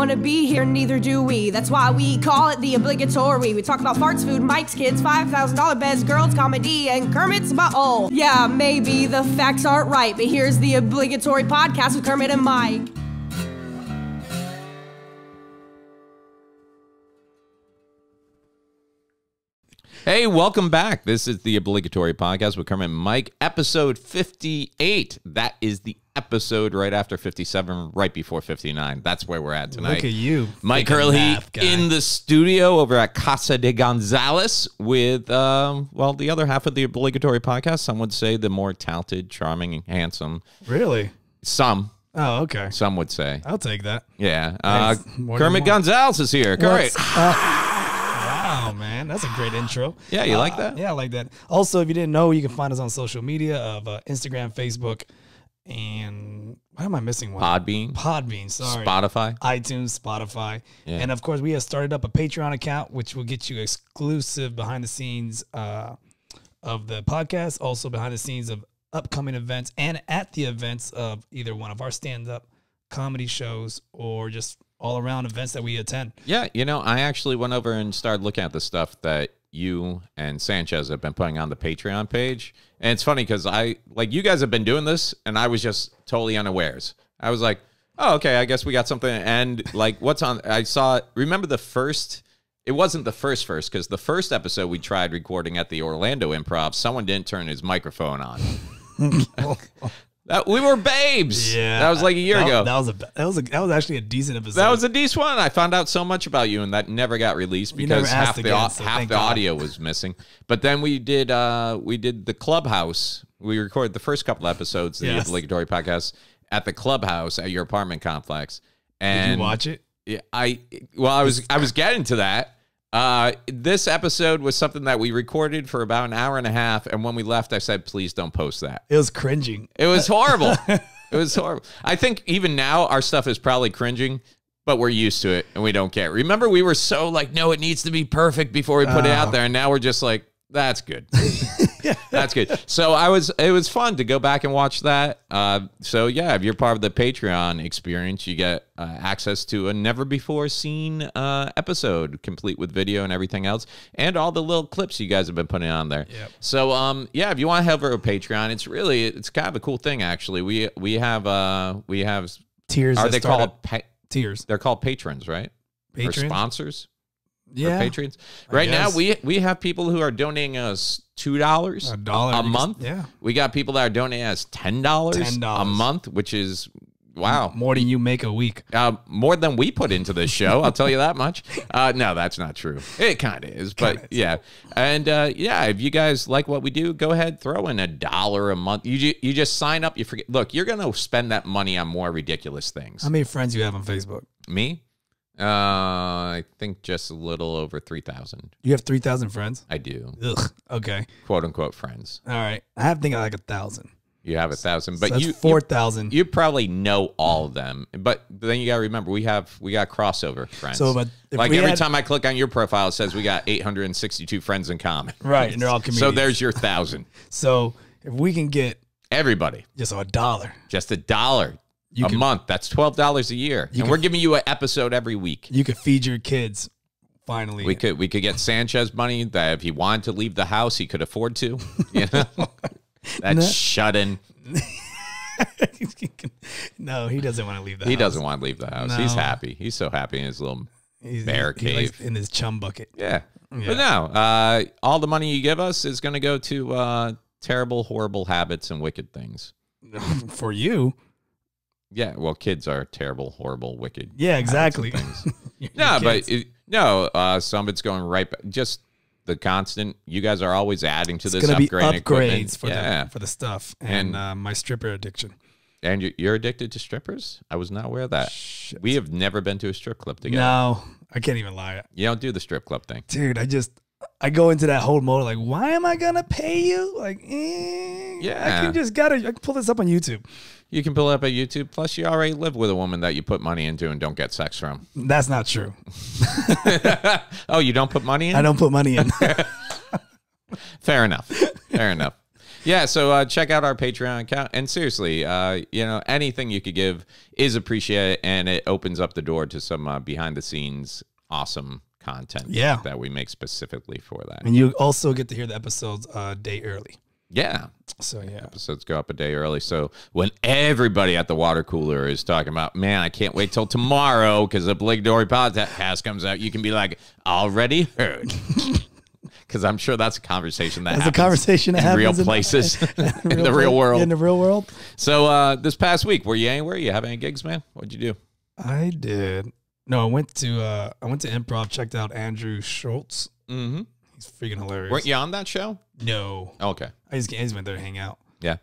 want to be here, neither do we. That's why we call it the obligatory. We talk about farts, food, Mike's kids, $5,000 beds, girls, comedy, and Kermit's butthole. Yeah, maybe the facts aren't right, but here's the obligatory podcast with Kermit and Mike. Hey, welcome back. This is the obligatory podcast with Kermit Myke, episode 58. That is the episode right after 57, right before 59. That's where we're at tonight. Look at you. Mike Hurley in the studio over at Casa de Gonzales with, the other half of the obligatory podcast. Some would say the more talented, charming, handsome. Really? Some. Oh, okay. Some would say. I'll take that. Yeah. Kermit Gonzales is here. Great. Wow, man. That's a great intro. Yeah, you like that? Yeah, I like that. Also, if you didn't know, you can find us on social media of Instagram, Facebook, and why am I missing one? Podbean, sorry. Spotify. iTunes, Spotify. Yeah. And, of course, we have started up a Patreon account, which will get you exclusive behind the scenes of the podcast, also behind the scenes of upcoming events and at the events of either one of our stand-up comedy shows or just all-around events that we attend. Yeah, I actually went over and started looking at the stuff that you and Sanchez have been putting on the Patreon page. And it's funny because you guys have been doing this, and I was just totally unawares. I was like, oh, okay, I guess we got something. And, what's on? I saw, remember the first, it wasn't the first, because the first episode we tried recording at the Orlando Improv, someone didn't turn his microphone on. We were babes. Yeah, that was like a year ago. That was actually a decent episode. That was a decent one. I found out so much about you, and that never got released because half the audio was missing. But then we did the Clubhouse. We recorded the first couple episodes of the obligatory podcast at the Clubhouse at your apartment complex. And did you watch it? Yeah, I was getting to that. This episode was something that we recorded for about an hour and a half, and when we left, I said, please don't post that. It was cringing. It was horrible. It was horrible. I think even now, our stuff is probably cringing, but we're used to it, and we don't care. Remember, we were so no, it needs to be perfect before we put it out there, and now we're just like, that's good. That's good. So it was fun to go back and watch that. So yeah, if you're part of the Patreon experience, you get access to a never before seen episode, complete with video and everything else, and all the little clips you guys have been putting on there. Yep. So yeah, if you want to head over to Patreon, it's kind of a cool thing actually. We have tiers. Are they called tiers? They're called patrons, right? Patrons? Or sponsors. Yeah, patrons. Right now, we have people who are donating us $2 a month. Yeah, we got people that are donating us $10 a month, which is wow, more than you make a week. More than we put into this show. I'll tell you that much. No, that's not true. It kind of is, but yeah. And if you guys like what we do, go ahead, throw in $1 a month. You just sign up. You forget. Look, you're gonna spend that money on more ridiculous things. How many friends you have on Facebook? Me? I think just a little over 3,000. You have 3,000 friends? I do. Ugh. Okay. Quote unquote friends. All right. I think I like 1,000. You have 1,000, but so that's 4,000. You probably know all of them, but then you got to remember we got crossover friends. So, but every time I click on your profile, it says we got 862 friends in common. Right, and they're all comedians. So there's your 1,000. So if we can get everybody just $1, just $1. A month, that's $12 a year, and we're giving you an episode every week. You could feed your kids. Finally, we could get Sanchez money that if he wanted to leave the house, he could afford to. That's shut-in. No, he doesn't want to leave the house. He doesn't want to leave the house. No. He's happy. He's so happy in his little bear cave in his chum bucket. Yeah. But no, all the money you give us is going to go to terrible, horrible habits and wicked things. For you. Yeah, well, kids are terrible, horrible, wicked. Yeah, exactly. No, but some of it's going right back. Just the constant. You guys are always adding to this, upgrading upgrades for the stuff and my stripper addiction. And you're addicted to strippers? I was not aware of that. Shit. We have never been to a strip club together. No, I can't even lie. You don't do the strip club thing, dude. I go into that whole mode like, why am I gonna pay you? Like, I can pull this up on YouTube. You can pull it up at YouTube. Plus, you already live with a woman that you put money into and don't get sex from. That's not true. Oh, you don't put money in? I don't put money in. Fair enough. Fair enough. Yeah, so check out our Patreon account. And seriously, anything you could give is appreciated, and it opens up the door to some behind-the-scenes awesome content that we make specifically for that. And you also get to hear the episodes a day early. Yeah. So, yeah. Episodes go up a day early. So when everybody at the water cooler is talking about, man, I can't wait till tomorrow because the obligatory podcast comes out, you can be like, already heard. Because I'm sure that's a conversation that happens in real places, in the real world. In the real world. So this past week, were you anywhere? You have any gigs, man? What'd you do? I did. No, I went to improv, checked out Andrew Schultz. Mm-hmm. He's freaking hilarious. Weren't you on that show? No. Okay. I just went there to hang out. Yeah.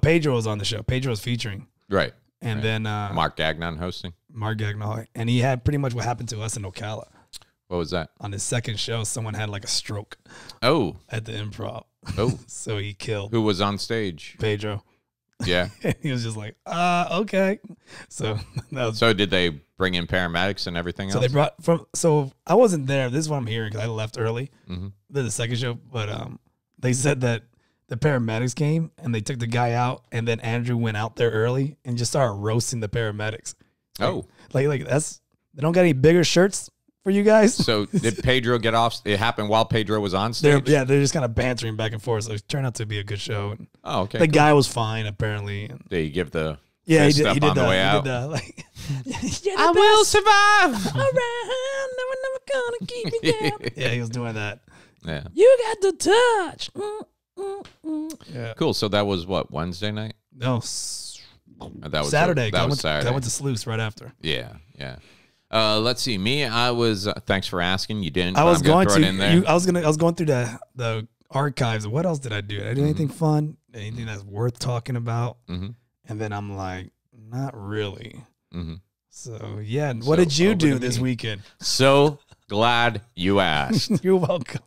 Pedro was on the show. Pedro was featuring. Right. And then Mark Gagnon hosting. Mark Gagnon. And he had pretty much what happened to us in Ocala. What was that? On his second show, someone had like a stroke. Oh. At the improv. Oh. So he killed. Who was on stage? Pedro. Yeah. He was just like, okay. So So did they bring in paramedics and everything else? So they brought so I wasn't there. This is what I'm hearing because I left early. Mm-hmm. The second show. But they said that the paramedics came and they took the guy out, and then Andrew went out there early and just started roasting the paramedics. Like that's, they don't got any bigger shirts for you guys. So did Pedro get off? It happened while Pedro was on stage? They're just kind of bantering back and forth. So it turned out to be a good show. And okay. The guy was fine, apparently. Did he give the he did on the way out? I will survive. All right, no, we're never gonna keep me down. Yeah, he was doing that. Yeah. You got the touch. Yeah. Cool. So that was what, Wednesday night? No, that was Saturday. That was Saturday. I went to Sluice right after. Yeah, yeah. Let's see. Me, I was. Thanks for asking. You didn't. I was going to. I was going through the archives. What else did I do? Did I do anything fun? Anything that's worth talking about? Mm-hmm. And then I'm like, not really. Mm-hmm. So yeah. What did you do this weekend? So glad you asked. You're welcome.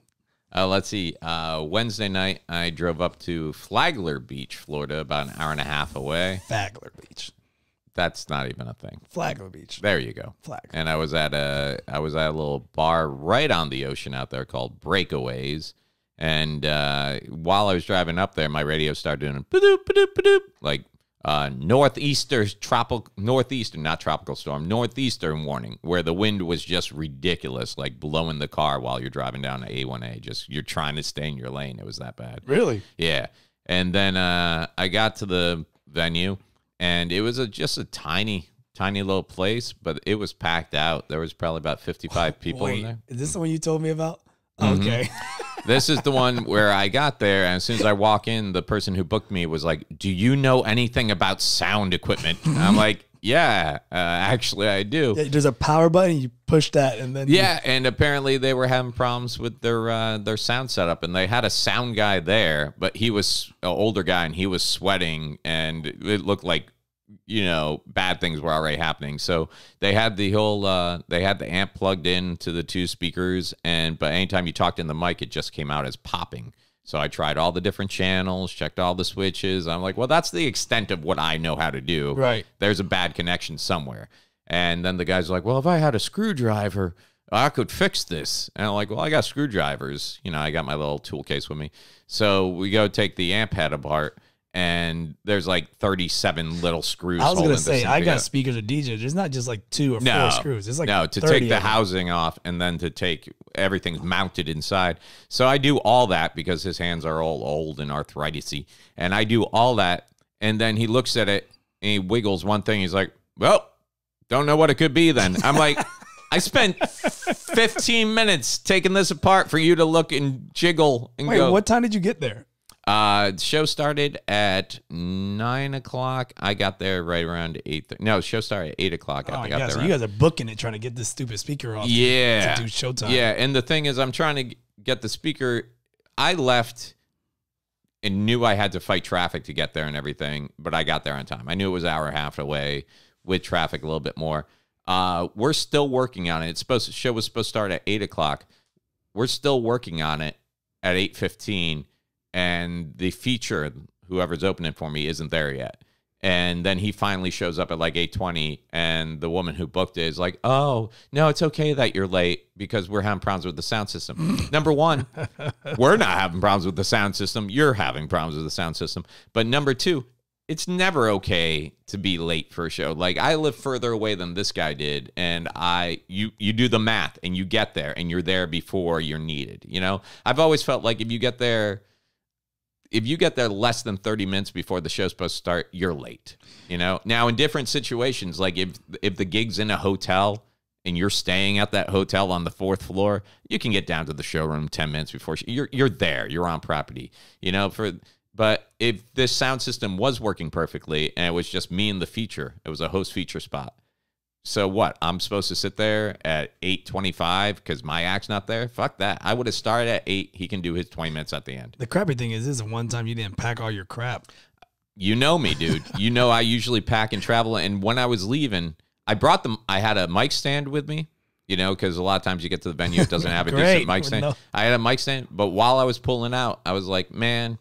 Let's see. Wednesday night, I drove up to Flagler Beach, Florida, about an hour and a half away. Flagler Beach. That's not even a thing. Flagler Beach. There you go. Flagler. And I was at a little bar right on the ocean out there called Breakaways. And while I was driving up there, my radio started doing ba-doop, ba-doop, ba-doop, like northeastern warning, where the wind was just ridiculous, like blowing the car while you're driving down the A1A. Just you're trying to stay in your lane. It was that bad. Really? Yeah. And then I got to the venue, and it was just a tiny little place, but it was packed out. There was probably about 55 people in there. Is this the one you told me about? Mm-hmm. Okay. This is the one where I got there, and as soon as I walk in, the person who booked me was like, "Do you know anything about sound equipment?" And I'm like, "Yeah, actually I do." Yeah, there's a power button, you push that, and then and apparently they were having problems with their sound setup, and they had a sound guy there, but he was an older guy, and he was sweating, and it looked like, bad things were already happening. So they had the amp plugged in to the two speakers, but anytime you talked in the mic, it just came out as popping. So I tried all the different channels, checked all the switches. I'm like, well, that's the extent of what I know how to do. Right. There's a bad connection somewhere. And then the guy's like, well, if I had a screwdriver, I could fix this. And I'm like, well, I got screwdrivers. I got my little tool case with me. So we go take the amp head apart, and there's like 37 little screws. I was going to say, I got speakers or DJ. There's not just like 2 or 4 screws. It's like to take the housing off, and then to take everything's mounted inside. So I do all that because his hands are all old and arthritis-y. And I do all that. And then he looks at it and he wiggles one thing. He's like, well, don't know what it could be then. I'm like, I spent 15 minutes taking this apart for you to look and jiggle and go. Wait, what time did you get there? The show started at 9 o'clock. I got there right around 8. No, the show started at 8 o'clock. Oh, yeah, so you guys are booking it, trying to get this stupid speaker off. Yeah. To do showtime. Yeah, and the thing is, I'm trying to get the speaker. I left and knew I had to fight traffic to get there and everything, but I got there on time. I knew it was an hour and a half away with traffic a little bit more. We're still working on it. The show was supposed to start at 8 o'clock. We're still working on it at 8:15. And the feature, whoever's opening for me, isn't there yet. And then he finally shows up at like 8:20, and the woman who booked it is like, "Oh, no, it's okay that you're late because we're having problems with the sound system." Number one, we're not having problems with the sound system. You're having problems with the sound system. But number two, it's never okay to be late for a show. Like, I live further away than this guy did, and you do the math, and you get there, and you're there before you're needed. You know, I've always felt like if you get there less than 30 minutes before the show's supposed to start, you're late. You know, now in different situations, like if the gig's in a hotel and you're staying at that hotel on the 4th floor, you can get down to the showroom 10 minutes before you're there. You're on property. You know, but if this sound system was working perfectly and it was just me and the feature, it was a host feature spot. So what? I'm supposed to sit there at 8:25 because my act's not there? Fuck that. I would have started at 8. He can do his 20 minutes at the end. The crappy thing is, this is one time you didn't pack all your crap. You know me, dude. You know I usually pack and travel. And when I was leaving, I had a mic stand with me, you know, because a lot of times you get to the venue, it doesn't have a decent mic stand. No. I had a mic stand, but while I was pulling out, I was like, man,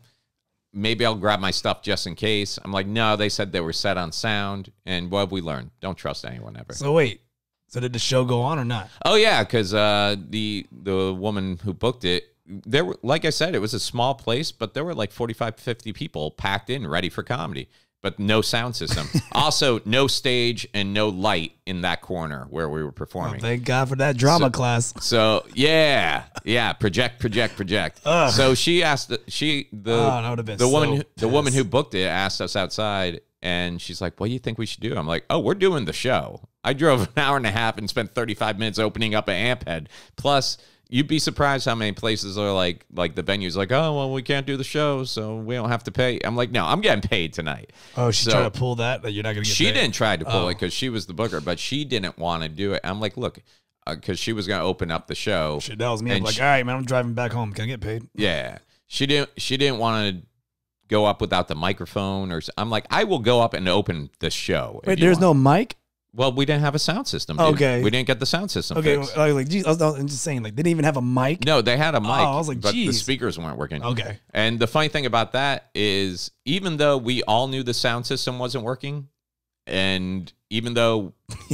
maybe I'll grab my stuff just in case. I'm like, no, they said they were set on sound. And what have we learned? Don't trust anyone ever. So wait, so did the show go on or not? Oh, yeah, because the woman who booked it, there were, like I said, it was a small place, but there were like 45, 50 people packed in ready for comedy, but no sound system. Also, no stage and no light in that corner where we were performing. Oh, thank God for that drama class. So yeah, project. So she asked the woman who booked it asked us outside, and she's like, "What do you think we should do?" I'm like, "Oh, we're doing the show." I drove an hour and a half and spent 35 minutes opening up an amp head. Plus, you'd be surprised how many places are like the venue's like, "Oh, well, we can't do the show, so we don't have to pay." I'm like, "No, I'm getting paid tonight." Oh, she tried to pull that you're not going to get paid? She didn't try to pull it because she was the booker, but she didn't want to do it. I'm like, "Look," because she was going to open up the show. She tells me, I'm like, "All right, man, I'm driving back home. Can I get paid?" Yeah. She didn't want to go up without the microphone, or I'm like, "I will go up and open the show." Wait, there's no mic? Well, we didn't have a sound system. Dude. Okay. We didn't get the sound system fixed. I was like, geez, I'm just saying, like, they didn't even have a mic? No, they had a mic. I was like, but geez. The speakers weren't working. Okay. And the funny thing about that is, even though we all knew the sound system wasn't working, and even though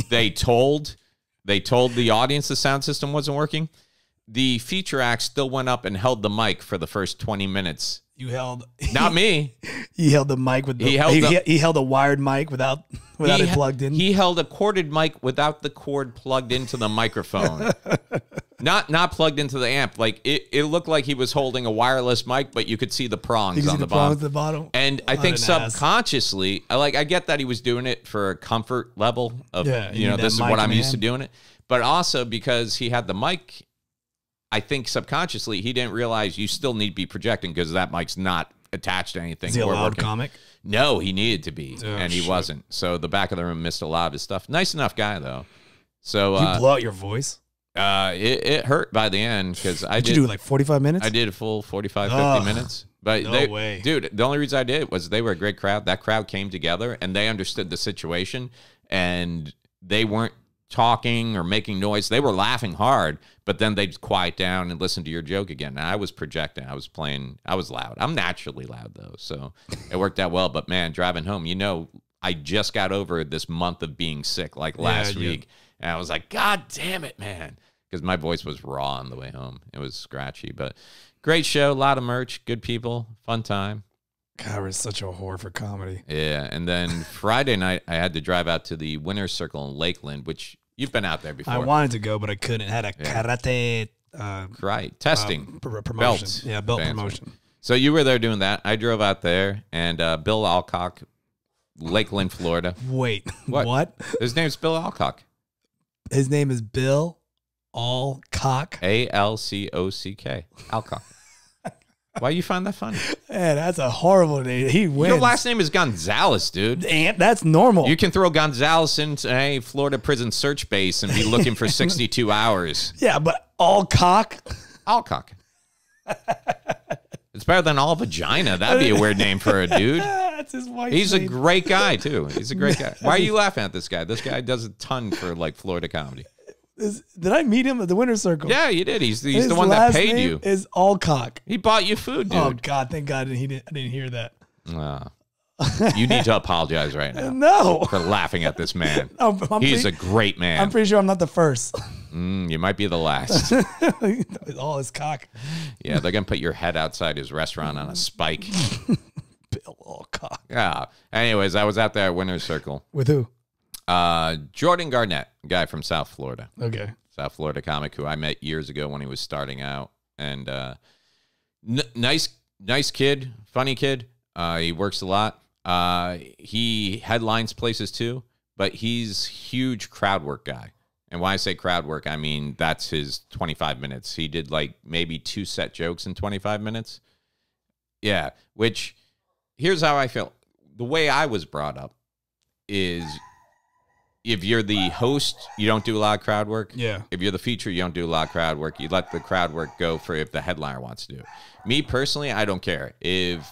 they told the audience the sound system wasn't working, the feature act still went up and held the mic for the first 20 minutes. You held... Not me. He held the mic with the... He held a wired mic without it plugged in? He held a corded mic without the cord plugged into the microphone. Not plugged into the amp. Like, it looked like he was holding a wireless mic, but you could see the prongs on the bottom. And I think subconsciously, I get that he was doing it for a comfort level of, this is what I'm used to doing it. But also because he had the mic, I think subconsciously he didn't realize you still need to be projecting because that mic's not attached to anything. Is he a loud comic? No, he needed to be, and he wasn't. So the back of the room missed a lot of his stuff. Nice enough guy, though. So you blow out your voice? It hurt by the end because I did. You do like 45 minutes? I did a full 45, 50 minutes. But no way. Dude, the only reason I did it was they were a great crowd. That crowd came together, and they understood the situation, and they weren't talking or making noise. They were laughing hard, but then they'd quiet down and listen to your joke again. And I was projecting. I was playing. I was loud. I'm naturally loud, though, so it worked out well. But, man, driving home, I just got over this month of being sick, like last week. And I was like, God damn it, man. Because my voice was raw on the way home. It was scratchy. But great show. A lot of merch. Good people. Fun time. God, we're such a whore for comedy. Yeah, and then Friday night, I had to drive out to the Winner's Circle in Lakeland, which you've been out there before. I wanted to go, but I couldn't. Had a karate testing promotion. Belt. Yeah, belt promotion. So you were there doing that. I drove out there, and Bill Alcock, Lakeland, Florida. Wait, what? His name's Bill Alcock. His name is Bill Alcock. Alcock. Alcock. Why you find that funny? Man, that's a horrible name. He wins. Your last name is Gonzalez, dude. And that's normal. You can throw Gonzalez into a Florida prison search base and be looking for 62 hours. Yeah, but Alcock? Alcock. It's better than all vagina. That'd be a weird name for a dude. That's his wife's He's name. a great guy, too. He's a great guy. Why are you laughing at this guy? This guy does a ton for, Florida comedy. Did I meet him at the Winner's Circle? Yeah, you did. He's the one that paid you. Is Alcock. He bought you food, dude. Oh God, thank God I didn't hear that. You need to apologize right now. No. For laughing at this man. I'm He's a great man. I'm pretty sure I'm not the first. You might be the last. All his cock. Yeah, they're going to put your head outside his restaurant on a spike. Bill, all cock. Yeah. Anyways, I was out there at Winner's Circle. With who? Jordan Garnett, a guy from South Florida. Okay. South Florida comic who I met years ago when he was starting out. And nice kid, funny kid. He works a lot. He headlines places too, but he's huge crowd work guy. And when I say crowd work, I mean that's his 25 minutes. He did like maybe 2 set jokes in 25 minutes. Yeah, which here's how I feel. The way I was brought up is if you're the host, you don't do a lot of crowd work. Yeah. If you're the feature, you don't do a lot of crowd work. You let the crowd work go for if the headliner wants to do it. Me personally, I don't care. If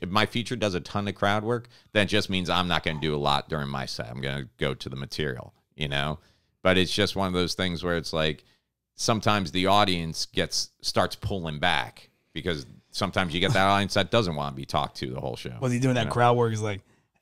my feature does a ton of crowd work, that just means I'm not going to do a lot during my set. I'm going to go to the material, you know? But it's just one of those things where it's like sometimes the audience starts pulling back because sometimes you get that audience that doesn't want to be talked to the whole show. Was he doing that crowd work? Is like,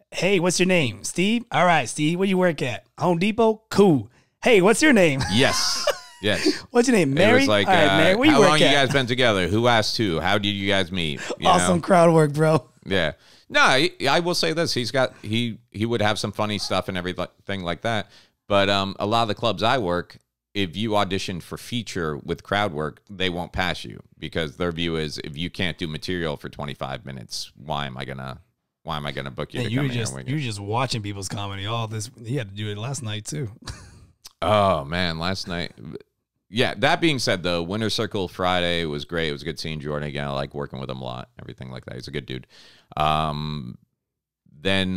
hey, what's your name? Steve? All right, Steve. Where you work at? Home Depot? Cool. Hey, what's your name? Yes. Yes. What's your name? Mary? It was like, all right, Mary, where you how work long at? you guys been together? Who asked who? How did you guys meet? You Awesome know? crowd work, bro. Yeah. No, I will say this. He would have some funny stuff and everything like that. But a lot of the clubs I work, if you audition for feature with crowd work, they won't pass you because their view is if you can't do material for 25 minutes, why am I gonna book you? Yeah, to you come were here just and you were just watching people's comedy. All this, he had to do it last night too. Oh man, last night. Yeah. That being said, though, Winter Circle Friday was great. It was good seeing Jordan again. I like working with him a lot. Everything like that. He's a good dude. Then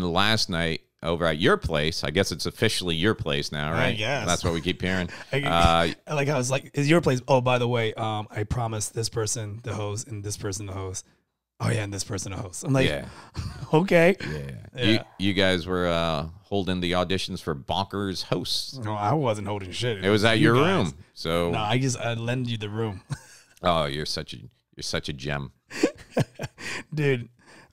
last night over at your place, I guess it's officially your place now, right? I guess. That's what we keep hearing. I was like, is your place? Oh, by the way, I promised this person the host and this person the host. Oh yeah, and this person the host. I'm like, Yeah. Okay. Yeah. You guys were holding the auditions for Bonkers hosts. No, I wasn't holding shit. It was at you your guys. room. So No, I lend you the room. oh, you're such a gem. Dude,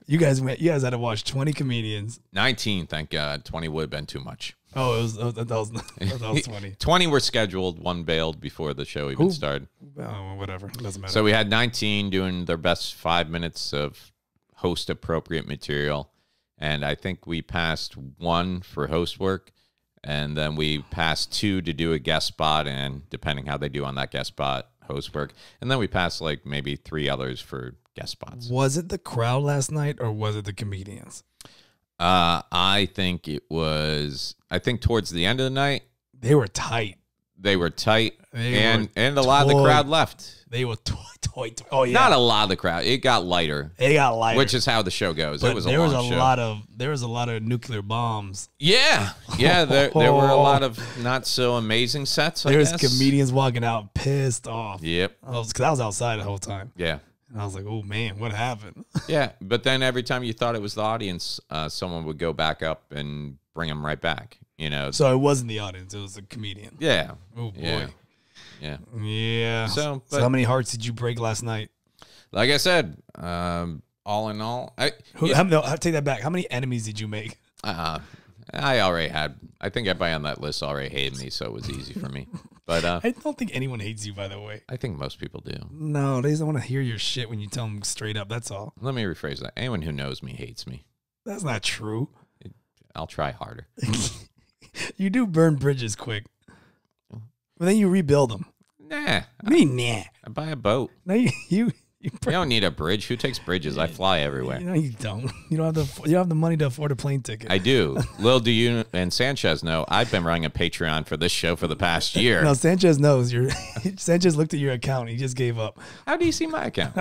you guys had to watch 20 comedians. 19, thank God. 20 would have been too much. Oh, that was 20. 20 were scheduled, one bailed before the show even started. Oh, whatever. It doesn't matter. So we had 19 doing their best 5 minutes of host appropriate material. And I think we passed 1 for host work. And then we passed 2 to do a guest spot. And depending how they do on that guest spot, host work. And then we passed like maybe 3 others for guest spots. Was it the crowd last night or was it the comedians? I think it was. I think towards the end of the night, They were tight. and a lot of the crowd left. They were toy. Oh yeah, Not a lot of the crowd. It got lighter, They got lighter. which is how the show goes. but It was a there long was a show. lot of nuclear bombs. Yeah. There were a lot of not so amazing sets. I There was guess. comedians walking out pissed off. Yep. Because I was outside the whole time. Yeah. And I was like, oh man, what happened? Yeah. But then every time you thought it was the audience, someone would go back up and bring them right back. You know. So it wasn't the audience; it was a comedian. Yeah. Oh boy. Yeah. Yeah. Yeah. So, So how many hearts did you break last night? Like I said, all in all, I take that back. How many enemies did you make? I already had. I think everybody on that list already hated me, so it was easy for me. But I don't think anyone hates you, by the way. I think most people do. No, they just don't want to hear your shit when you tell them straight up. That's all. Let me rephrase that. Anyone who knows me hates me. That's not true. I'll try harder. You do burn bridges quick, but then you rebuild them. Nah. Nah. I buy a boat. No, you You don't need a bridge. Who takes bridges? I fly everywhere. No, you don't. You don't have the money to afford a plane ticket. I do. Lil, do you and Sanchez know I've been running a Patreon for this show for the past year. No, Sanchez knows. Sanchez looked at your account. He just gave up. How do you see my account?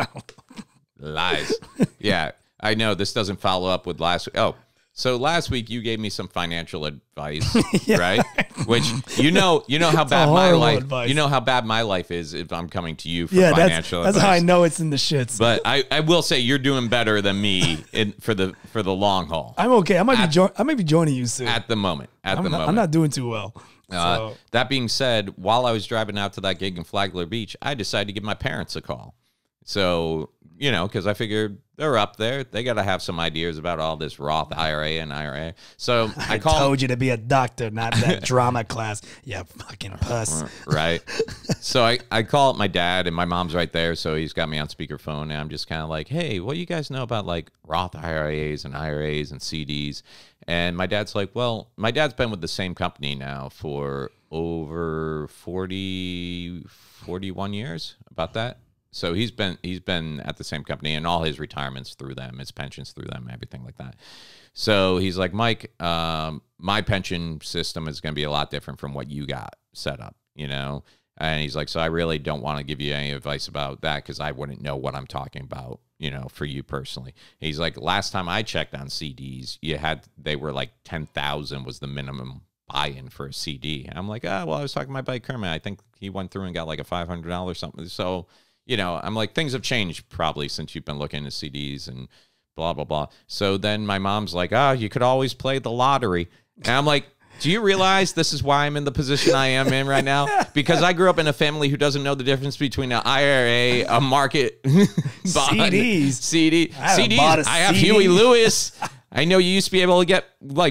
Lies. Yeah, I know this doesn't follow up with last week. Oh, so last week you gave me some financial advice, right? Which you know how bad my life. Advice. You know how bad my life is if I'm coming to you for Yeah, financial advice. that's how I know it's in the shits. But I will say you're doing better than me for the long haul. I'm okay. I might be joining you soon. At the moment. I'm not doing too well. That being said, while I was driving out to that gig in Flagler Beach, I decided to give my parents a call. So, because I figured they're up there. They got to have some ideas about all this Roth IRA and IRA. So I told you to be a doctor, not that drama class. Yeah, fucking puss. Right. So I call up my dad, and my mom's right there. So he's got me on speakerphone, and I'm just kind of like, hey, what do you guys know about like Roth IRAs and IRAs and CDs? And my dad's like, well, my dad's been with the same company now for over 41 years, about that. So he's been at the same company, and all his retirements through them, his pensions through them, everything like that. So he's like, Mike, my pension system is going to be a lot different from what you got set up, you know? And he's like, so I really don't want to give you any advice about that because I wouldn't know what I'm talking about, you know, for you personally. He's like, last time I checked on CDs, they were like 10,000 was the minimum buy-in for a CD. And I'm like, well, I was talking to my buddy Kermit. I think he went through and got like a $500 something. So, you know, I'm like, things have changed probably since you've been looking at CDs and blah, blah, blah. So then my mom's like, you could always play the lottery. And I'm like, do you realize this is why I'm in the position I am in right now? Because I grew up in a family who doesn't know the difference between an IRA, a market bond, CDs. I have Huey Lewis. I know you used to be able to get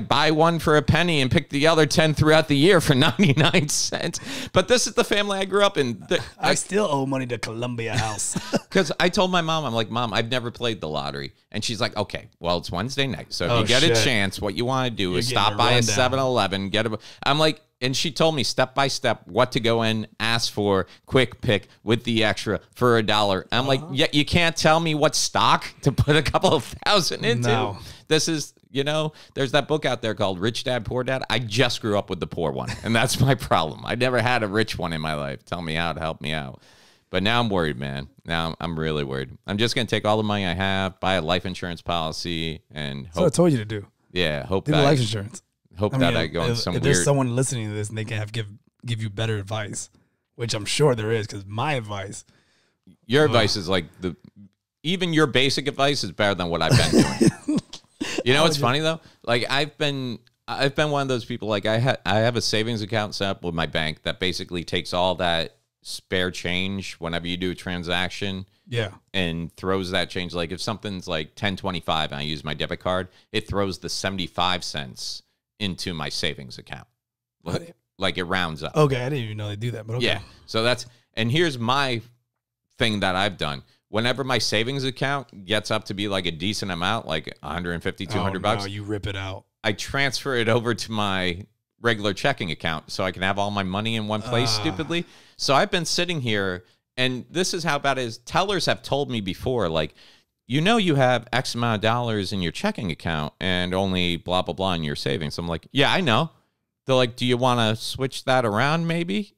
buy one for a penny and pick the other 10 throughout the year for 99 cents. But this is the family I grew up in. I still owe money to Columbia House. Because I told my mom, I'm like, Mom, I've never played the lottery. And she's like, okay, well, it's Wednesday night. So if you get a chance, what you want to do is stop by a 7-Eleven, I'm like, and she told me step by step what to go in, ask for, quick pick with the extra for $1. I'm like, yeah, you can't tell me what stock to put a couple of thousand into. No. This is, you know, there's that book out there called Rich Dad, Poor Dad. I just grew up with the poor one, and that's my problem. I never had a rich one in my life tell me how to help me out. But now I'm worried, man. Now I'm really worried. I'm just going to take all the money I have, buy a life insurance policy, and hope. That's what I told you to do. Yeah, hope do that life insurance. I go in some if there's someone listening to this and they can give you better advice, which I'm sure there is, because my advice. Your advice is like even your basic advice is better than what I've been doing. You know what's funny though? Like I've been one of those people. Like I have a savings account set up with my bank that basically takes all that spare change whenever you do a transaction. Yeah. And throws that change. Like if something's like $10.25 and I use my debit card, it throws the 75 cents into my savings account. Like it rounds up. Okay, I didn't even know they do that, but okay. Yeah. So and here's my thing that I've done. Whenever my savings account gets up to be like a decent amount, like $150, $200 bucks, you rip it out. I transfer it over to my regular checking account so I can have all my money in one place stupidly. So I've been sitting here, and this is how bad it is. Tellers have told me before, like, you know, you have X amount of dollars in your checking account and only blah, blah, blah in your savings. I'm like, yeah, I know. They're like, do you want to switch that around maybe?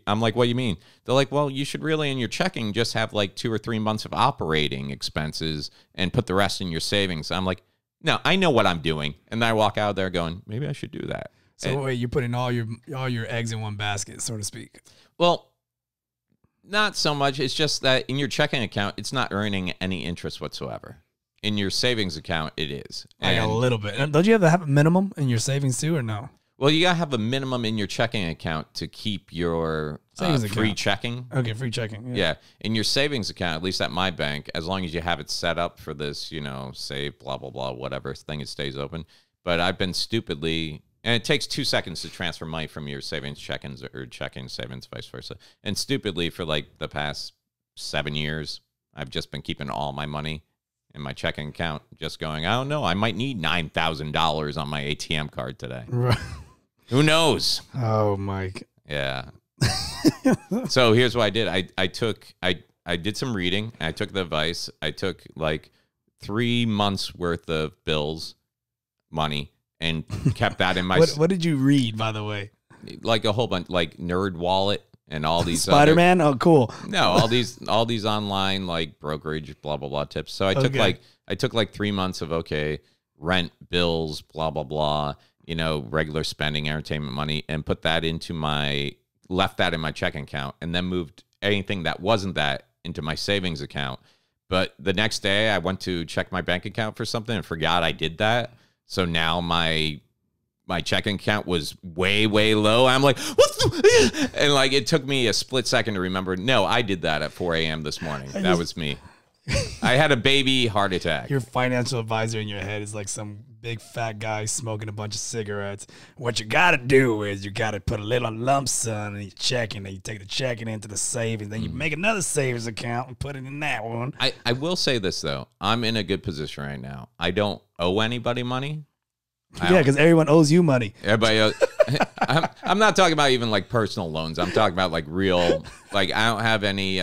I'm like, what do you mean? They're like, well, you should really in your checking just have like 2 or 3 months of operating expenses and put the rest in your savings. I'm like, no, I know what I'm doing. And then I walk out there going, maybe I should do that. So wait, you're putting all your eggs in one basket, so to speak. Well, not so much. It's just that in your checking account, it's not earning any interest whatsoever. In your savings account, it is. Like a little bit. Don't you have to have a minimum in your savings too, or no? Well, you got to have a minimum in your checking account to keep your free checking. Okay, free checking. Yeah. In your savings account, at least at my bank, as long as you have it set up for this, you know, save, blah, blah, blah, whatever thing, it stays open. But I've been stupidly, and it takes 2 seconds to transfer money from your savings check-ins or checking savings, vice versa. And stupidly for like the past 7 years, I've just been keeping all my money in my checking account, just going, I don't know, I might need $9,000 on my ATM card today. Right. Who knows? Oh, Mike. Yeah. So here's what I did. I did some reading. I took the advice. I took like 3 months worth of bills, money, and kept that in my. What did you read, by the way? Like a whole bunch, like Nerd Wallet and all these Spider-Man. Oh, cool. No, all these online like brokerage, blah blah blah tips. So I took like 3 months of rent, bills, blah blah blah. You know, regular spending, entertainment money, and left that in my checking account, and then moved anything that wasn't that into my savings account. But the next day I went to check my bank account for something and forgot I did that. So now my checking account was way, way low. I'm like, and like, it took me a split second to remember, no, I did that at 4 a.m. this morning. That was me. I had a baby heart attack. Your financial advisor in your head is like some big fat guy smoking a bunch of cigarettes. What you got to do is you got to put a little lump sum in your checking, and you take the checking into the savings, then you make another savings account and put it in that one. I will say this, though. I'm in a good position right now. I don't owe anybody money. Yeah, because everyone owes you money. Everybody, I'm not talking about even like personal loans. I'm talking about like real, like I don't have any,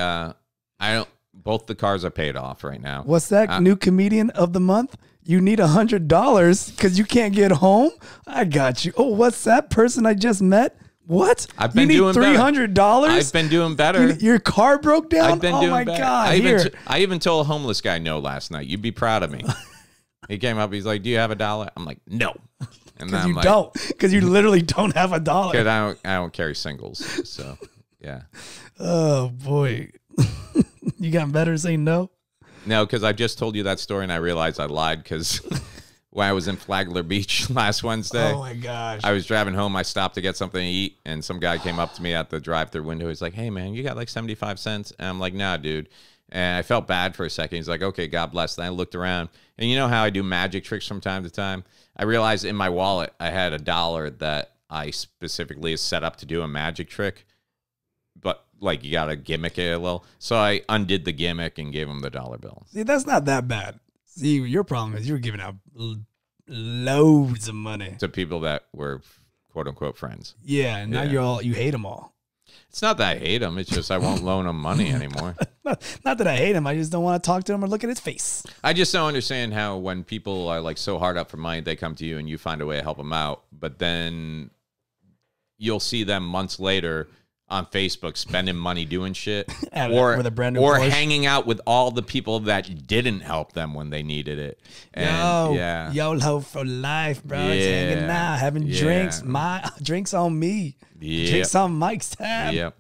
both the cars are paid off right now. What's that new comedian of the month? You need $100 because you can't get home? I got you. Oh, what's that person I just met? What? I've been you need doing $300? I've been doing better. Your car broke down? I've been doing my better. God. I even told a homeless guy no last night. You'd be proud of me. He came up. He's like, "Do you have $1?" I'm like, "No." And Because you don't. Because you literally don't have $1. Because I don't carry singles. So yeah. Oh boy. You got better at saying no? No, because I just told you that story and I realized I lied because when I was in Flagler Beach last Wednesday. Oh my gosh. I was driving home. I stopped to get something to eat, and some guy came up to me at the drive-thru window. He's like, "Hey man, you got like 75 cents?" And I'm like, "Nah, dude." And I felt bad for a second. He's like, "Okay, God bless." Then I looked around, and you know how I do magic tricks from time to time? I realized in my wallet I had $1 that I specifically set up to do a magic trick, but like you got to gimmick it a little. So I undid the gimmick and gave him the $1 bill. See, that's not that bad. See, your problem is you're giving out loads of money to people that were quote unquote friends. Yeah, and now you hate them all. It's not that I hate him. It's just I won't loan him money anymore. Not that I hate him. I just don't want to talk to him or look at his face. I just don't understand how when people are like so hard up for money, they come to you and you find a way to help them out. But then you'll see them months later on Facebook spending money doing shit or hanging out with all the people that didn't help them when they needed it. And, YOLO for life, bro. Just hanging out, having drinks. Drinks on me. Drinks on Mike's tab. Yep.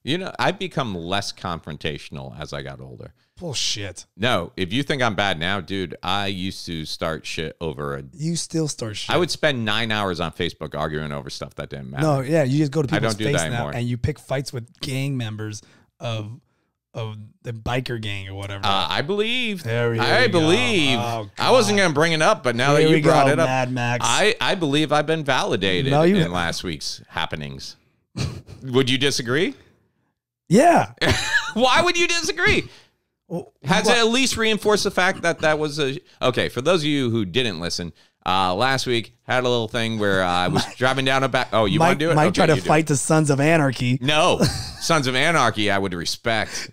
You know, I've become less confrontational as I got older. Bullshit. No, if you think I'm bad now, dude, I used to start shit over You still start shit. I would spend 9 hours on Facebook arguing over stuff that didn't matter. No, yeah, you just go to people's face now and you pick fights with gang members of the biker gang or whatever. I believe. I believe. Oh, I wasn't going to bring it up, but now that you brought it up, Mad Max. I believe I've been validated in last week's happenings. Would you disagree? Yeah. Why would you disagree? Has it at least reinforced the fact that that was a... Okay, for those of you who didn't listen, last week had a little thing where I was driving down a back... Oh, you want to do it? Mike tried to fight the Sons of Anarchy. No. Sons of Anarchy, I would respect.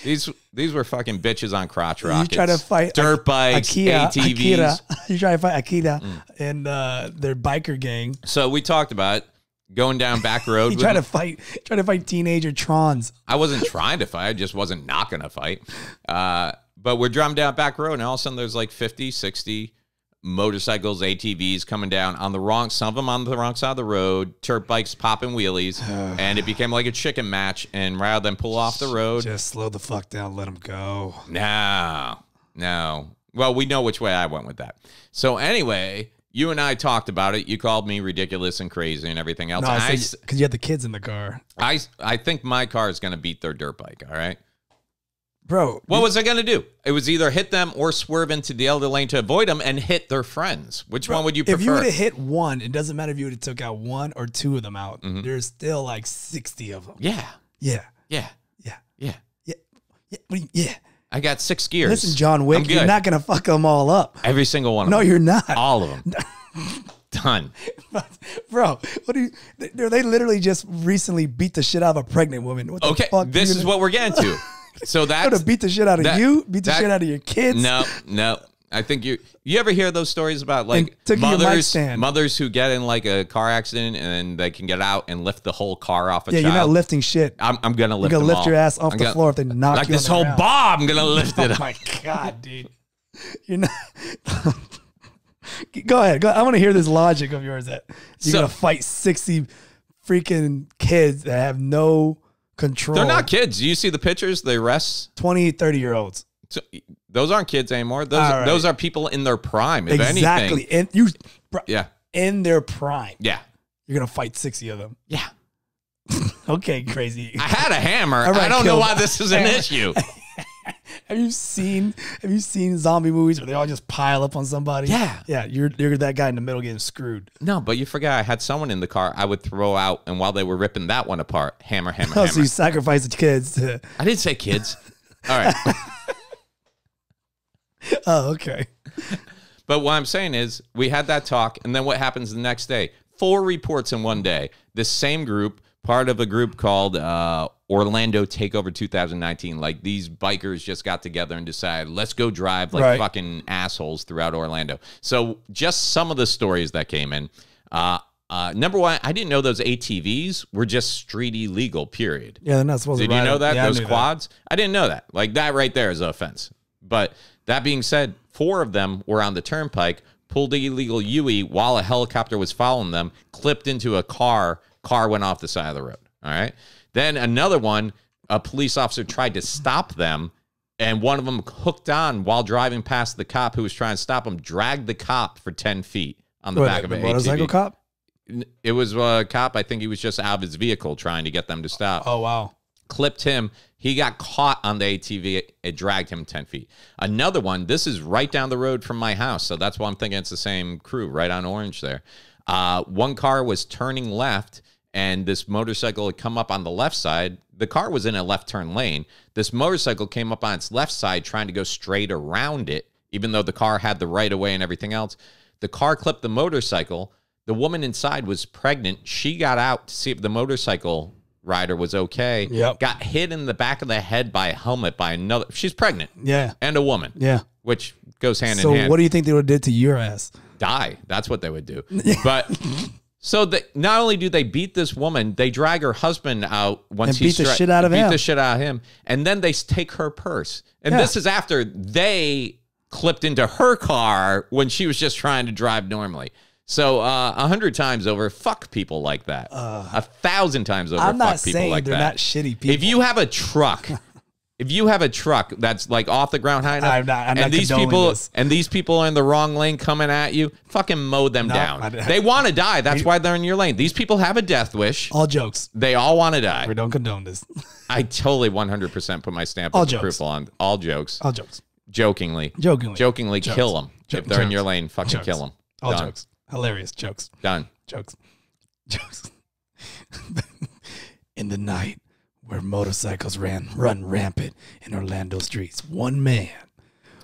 These were fucking bitches on crotch rockets. You try to fight... Dirt bikes, ATVs. You try to fight Akira and their biker gang. So we talked about it. Going down back road. He tried to fight teenager Trons. I wasn't trying to fight. I just wasn't not going to fight. But we're driving down back road, and all of a sudden there's like 50, 60 motorcycles, ATVs coming down on the wrong, some of them on the wrong side of the road, dirt bikes popping wheelies, and it became like a chicken match. And rather than pull off the road. Just slow the fuck down, let them go. No. Well, we know which way I went with that. So anyway... You and I talked about it. You called me ridiculous and crazy and everything else. No, because you had the kids in the car. I think my car is going to beat their dirt bike, all right? Bro. What was I going to do? It was either hit them or swerve into the other lane to avoid them and hit their friends. Which one would you prefer? If you would have hit one, it doesn't matter if you would have took out one or two of them out. There's still like 60 of them. Yeah. I got 6 gears. Listen, John Wick, you're not going to fuck them all up. Every single one of them. No, you're not. All of them. Done. Bro, they literally just recently beat the shit out of a pregnant woman. What the fuck? This is what we're getting to. So that's... Going to beat the shit out of you? Beat the shit out of your kids? No. I think you ever hear those stories about like mothers who get in like a car accident and they can get out and lift the whole car off a child? Yeah, you're not lifting shit. I'm gonna lift. You're gonna lift your ass off the floor if they knock like you on this whole bar. I'm gonna lift it. Oh my god, dude! You're not. Go ahead. I want to hear this logic of yours that you're gonna fight 60 freaking kids that have no control. They're not kids. You see the pictures? They arrest 20, 30-year-olds. So, those aren't kids anymore. Those are people in their prime. If exactly. anything. In their prime. Yeah. You're gonna fight 60 of them. Yeah. Okay, crazy. I had a hammer. Right, I don't know why this is an issue. Have you seen zombie movies where they all just pile up on somebody? Yeah. Yeah, you're that guy in the middle getting screwed. No, but you forgot I had someone in the car I would throw out, and while they were ripping that one apart, hammer, Oh, hammer. so you sacrifice the kids to... I didn't say kids. All right. Oh, okay. But what I'm saying is we had that talk, and then what happens the next day? 4 reports in one day. This same group, part of a group called Orlando Takeover 2019. Like, these bikers just got together and decided, let's go drive like fucking assholes throughout Orlando. So just some of the stories that came in. Number one, I didn't know those ATVs were just street illegal, period. Yeah, they're not supposed to Did you ride know them. that? Yeah, Those quads? I didn't know that. Like, that right there is an offense. But that being said, 4 of them were on the turnpike, pulled the illegal UE while a helicopter was following them, clipped into a car went off the side of the road. All right. Then another one, a police officer tried to stop them, and one of them hooked on while driving past the cop who was trying to stop him, dragged the cop for 10 feet on the back of an ATV. Motorcycle cop? It was a cop. I think he was just out of his vehicle trying to get them to stop. Oh, wow. Clipped him. He got caught on the ATV. It dragged him 10 feet. Another one, this is right down the road from my house, so that's why I'm thinking it's the same crew, right on Orange there. One car was turning left, and this motorcycle had come up on the left side. The car was in a left turn lane. This motorcycle came up on its left side trying to go straight around it, even though the car had the right of way and everything else. The car clipped the motorcycle. The woman inside was pregnant. She got out to see if the motorcycle rider was okay. Yep. Got hit in the back of the head by a helmet by another. She's pregnant. Yeah. And a woman. Yeah. Which goes hand in So hand. what do you think they would have did to your ass? Die. That's what they would do. But so not only do they beat this woman, they drag her husband out once And beat the shit out of him. Beat the shit out of him. And then they take her purse. And this is after they clipped into her car when she was just trying to drive normally. So 100 times over, fuck people like that. 1,000 times over, I'm not fuck people saying like they're that. not shitty people. If you have a truck, that's like off the ground high enough, I'm not and these condoning people this. and these people are in the wrong lane coming at you, fucking mow them down. They want to die. That's why they're in your lane. These people have a death wish. All jokes. They all want to die. We don't condone this. I totally 100% put my stamp All of jokes. approval on all jokes. All jokes. Jokingly, Jokes. kill them. If they're in your lane, fucking Jokes. kill them. All Done. jokes. Hilarious jokes. Done. Jokes. In the night where motorcycles run rampant in Orlando streets, one man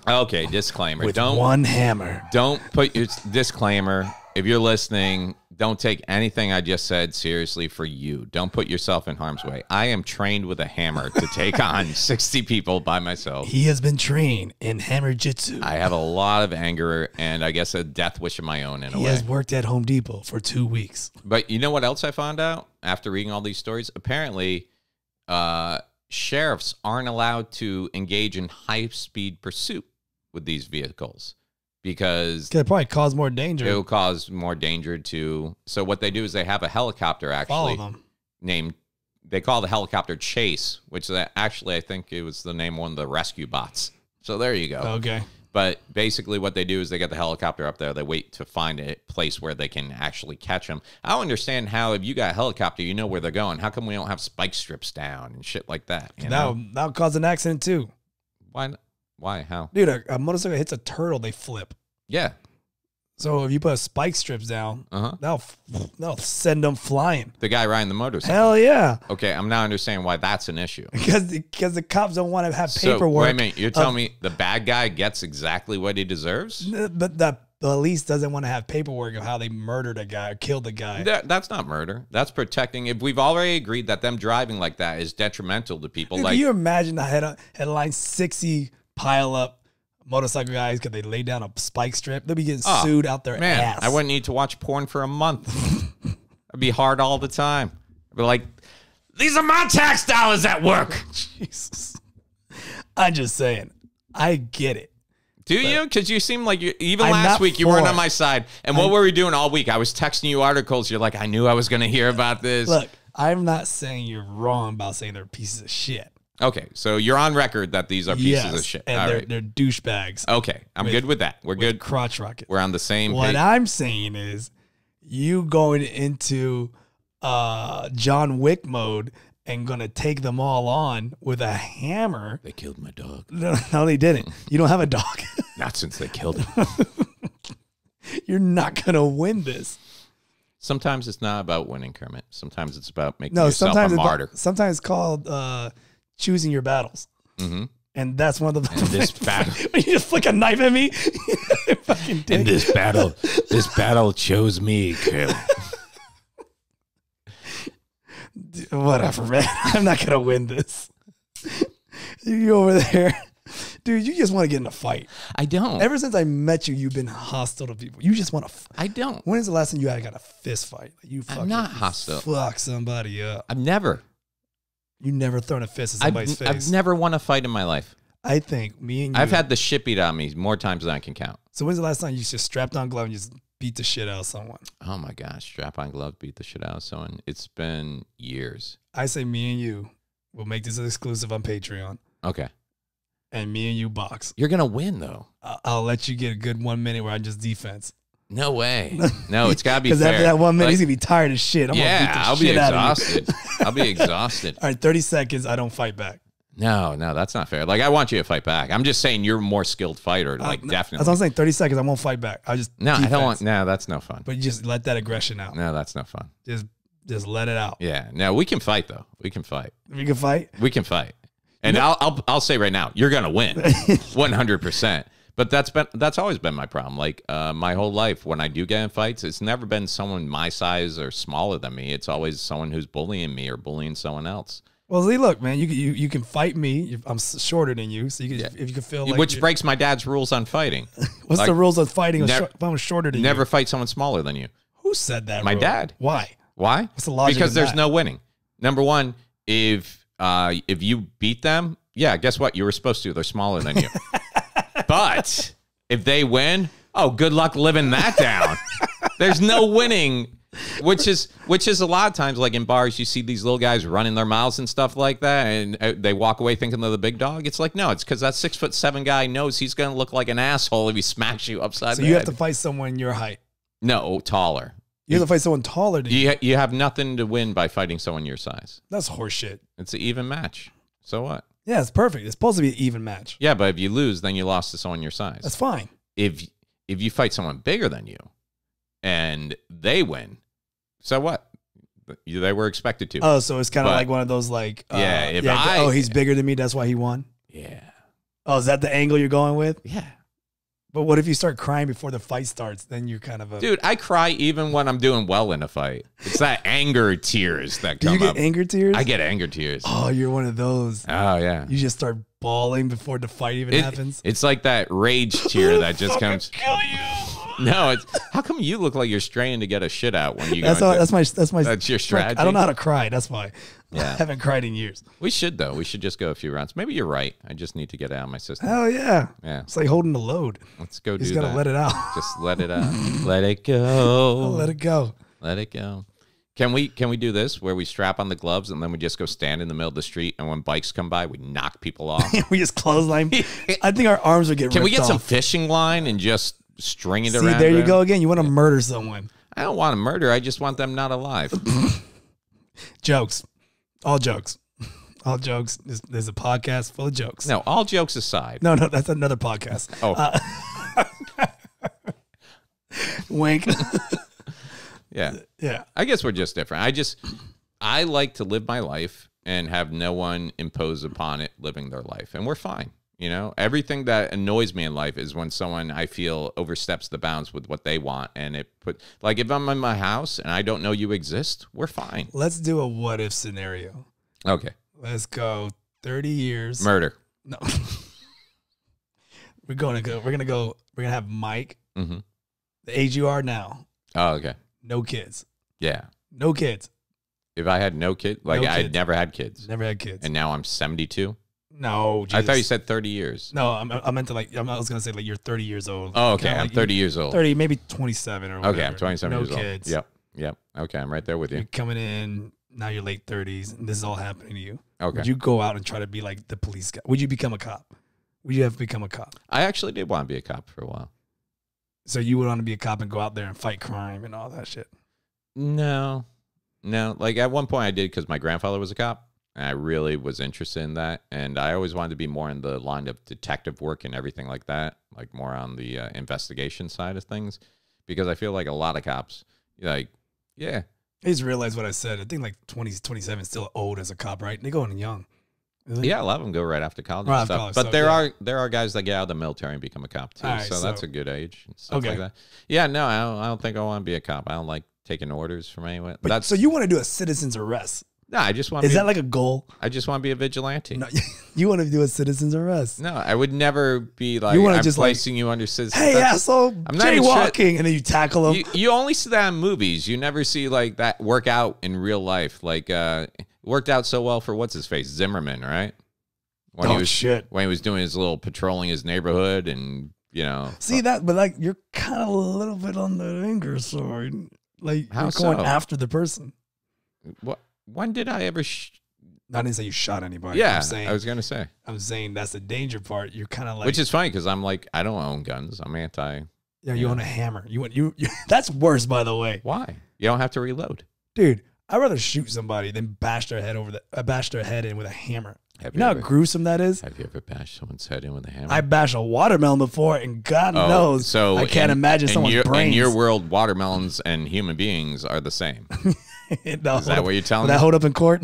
Okay, disclaimer. with one hammer. Don't put your disclaimer. If you're listening, don't take anything I just said seriously for you. Don't put yourself in harm's way. I am trained with a hammer to take on 60 people by myself. He has been trained in hammer jitsu. I have a lot of anger and I guess a death wish of my own in a He way. has worked at Home Depot for 2 weeks. But you know what else I found out after reading all these stories? Apparently, sheriffs aren't allowed to engage in high-speed pursuit with these vehicles because Could probably cause more danger. it will cause more danger to. So what they do is they have a helicopter Follow actually them. named. They call the helicopter Chase, which is actually I think it was the name of one of the rescue bots. So there you go. Okay. But basically what they do is they get the helicopter up there. They wait to find a place where they can actually catch them. I don't understand how if you got a helicopter, you know where they're going. How come we don't have spike strips down and shit like that? You know? That'll cause an accident too. Why? Why? How? Dude, a motorcycle hits a turtle, they flip. Yeah. So if you put spike strips down, Uh-huh. that'll send them flying. The guy riding the motorcycle. Hell yeah. Okay, I'm now understanding why that's an issue. Because the cops don't want to have So, paperwork. wait a minute. You're telling me the bad guy gets exactly what he deserves? But the police doesn't want to have paperwork of how they murdered a guy or killed a guy. That's not murder. That's protecting. If we've already agreed that them driving like that is detrimental to people, Dude, like can you imagine the headline 60 pile up motorcycle guys because they lay down a spike strip? They'll be getting sued out their man, ass. I wouldn't need to watch porn for a month. It'd be hard all the time. I'd be like, these are my tax dollars at work. Jesus. I'm just saying. I get it. Do you? Because you seem like even I'm last not week you weren't for on my it. side. And what were we doing all week? I was texting you articles. You're like, I knew I was going to hear about this. Look, I'm not saying you're wrong about saying they're pieces of shit. Okay, so you're on record that these are pieces of shit. And All they're, right. they're douchebags. Okay, I'm good with that. We're good. Crotch rocket. We're on the same What page. I'm saying is you going into John Wick mode and gonna take them all on with a hammer. They killed my dog. No, they didn't. You don't have a dog. Not since they killed him. You're not gonna win this. Sometimes it's not about winning, Kermit. Sometimes it's about making yourself a martyr. Sometimes it's called choosing your battles. Mm-hmm. And that's one of the this battle. You just flick a knife at me. In this battle chose me, Kermit. Whatever, man. I'm not gonna win this. You over there, dude. You just want to get in a fight. I don't. Ever since I met you, you've been hostile to people. You just want to. I don't. When is the last time you got a fist fight? I'm not hostile. Fuck somebody up. I've never. You never thrown a fist at somebody's face. I've never won a fight in my life. I think me and you. I've had the shit beat on me more times than I can count. So when's the last time you just strapped on glove and just beat the shit out of someone? Oh my gosh, strap on glove, beat the shit out of someone. It's been years. I say me and you will make this exclusive on Patreon. Okay. And me and you box. You're gonna win though. I'll let you get a good 1 minute where I just defense. No way. No, it's gotta be fair. Because after that 1 minute, he's gonna be tired as shit. I'll be exhausted. I'll be exhausted. All right, 30 seconds. I don't fight back. No, that's not fair. Like I want you to fight back. I'm just saying you're a more skilled fighter. Like definitely. That's what I'm saying. 30 seconds. I won't fight back. I just defense. I don't want. No, that's no fun. But you just let that aggression out. No, that's no fun. Just let it out. Yeah. No, we can fight though. We can fight. We can fight. We can fight. And I'll say right now, you're gonna win, 100%. But that's always been my problem. Like my whole life, when I do get in fights, it's never been someone my size or smaller than me. It's always someone who's bullying me or bullying someone else. Well, see, look, man, you can fight me. I'm shorter than you, so you can, if you can feel like which breaks my dad's rules on fighting. What's the rules of fighting if I'm shorter than you? Never fight someone smaller than you. Who said that? My dad. Why? What's the logic? Because there's that? no winning. Number one, if you beat them, yeah, guess what? You were supposed to. They're smaller than you. But if they win, oh, good luck living that down. There's no winning. Which is a lot of times, like in bars, you see these little guys running their mouths and stuff like that, and they walk away thinking they're the big dog. It's like, no, it's because that 6'7" guy knows he's going to look like an asshole if he smacks you upside the head. So you have to fight someone your height. No, taller. You have to fight someone taller than you. You have nothing to win by fighting someone your size. That's horseshit. It's an even match. So what? Yeah, it's perfect. It's supposed to be an even match. Yeah, but if you lose, then you lost to someone your size. That's fine. If you fight someone bigger than you and they win, so what? They were expected to. Oh, so it's kind of like one of those like, he's bigger than me, that's why he won? Yeah. Oh, is that the angle you're going with? Yeah. But what if you start crying before the fight starts? Then you're kind of a... Dude, I cry even when I'm doing well in a fight. It's that anger tears that come up. Do you get anger tears? I get anger tears. Oh, you're one of those. Oh, yeah. You just start bawling before the fight even happens? It's like that rage tear that just comes... kill you! No, it's how come you look like you're straining to get a shit out when you that's your strategy. I don't know how to cry. That's why. Yeah. I haven't cried in years. We should though. We should just go a few rounds. Maybe you're right. I just need to get it out of my system. Hell yeah. Yeah. It's like holding the load. Let's go do that. You just gotta let it out. Just let it out. Let it go. Let it go. Let it go. Can we do this where we strap on the gloves and then we just go stand in the middle of the street and when bikes come by we knock people off? We just clothesline. I think our arms would get ripped off. Can we get some fishing line and just string it around? See, there you go again. You want to murder someone. I don't want to murder. I just want them not alive. Jokes. All jokes. All jokes. There's a podcast full of jokes. No, all jokes aside. No, that's another podcast. Oh. Wink. Yeah. Yeah. I guess we're just different. I like to live my life and have no one impose upon it living their life. And we're fine. You know, everything that annoys me in life is when someone I feel oversteps the bounds with what they want. And like if I'm in my house and I don't know you exist, we're fine. Let's do a what if scenario. Okay. Let's go 30 years. Murder. No. We're gonna have Mike, the age you are now. Oh, okay. No kids. Yeah. No kids. If I had no kids, like no I kids. never had kids. Never had kids. And now I'm 72. No, Jesus. I thought you said 30 years. No, I meant to I was going to say like you're 30 years old. Oh, okay. I'm 30 years old. 30, maybe 27 or whatever. Okay, I'm 27 years old. No kids. Yep. Okay, I'm right there with you. You're coming in, now you're late 30s, and this is all happening to you. Okay. Would you go out and try to be like the police guy? Would you become a cop? Would you have to become a cop? I actually did want to be a cop for a while. So you would want to be a cop and go out there and fight crime and all that shit? No. Like at one point I did because my grandfather was a cop. And I really was interested in that. And I always wanted to be more in the line of detective work and everything like that, like more on the investigation side of things, because I feel like a lot of cops, like, yeah. I just realized what I said. I think like 20, 27 is still old as a cop, right? They go in young. Yeah, a lot of them go right after college Right and after stuff. college, but so, there are guys that get out of the military and become a cop too. All right, so that's a good age and stuff Okay. like that. Yeah, no, I don't think I want to be a cop. I don't like taking orders from anyone. But so you want to do a citizen's arrest? No, I just want. Is that like a goal? I just want to be a vigilante. No, you want to do a citizen's arrest? No, I would never be like, You wanna I'm just, placing you under citizen. Hey, asshole, I'm not even jaywalking, and then you tackle him. You only see that in movies. You never see like that work out in real life. Like it worked out so well for what's his face, Zimmerman, right? When he was doing his little patrolling his neighborhood, and See that, but like you're kind of a little bit on the anger side. Like How you're going so? after the person. What? When did I ever? I didn't say you shot anybody. Yeah, I'm saying, I was gonna say. I'm saying that's the danger part. You're kind of like, Which is funny because I'm like, I don't own guns. I'm anti. yeah, you own a hammer. You that's worse, by the way. Why? You don't have to reload. Dude, I'd rather shoot somebody than bash their head in with a hammer. Have You know how ever- gruesome that is? Have you ever bashed someone's head in with a hammer? I bashed a watermelon before, and God knows, so I can't imagine someone's brains. In your world, watermelons and human beings are the same. Is that what you're telling me? me? That hold up in court?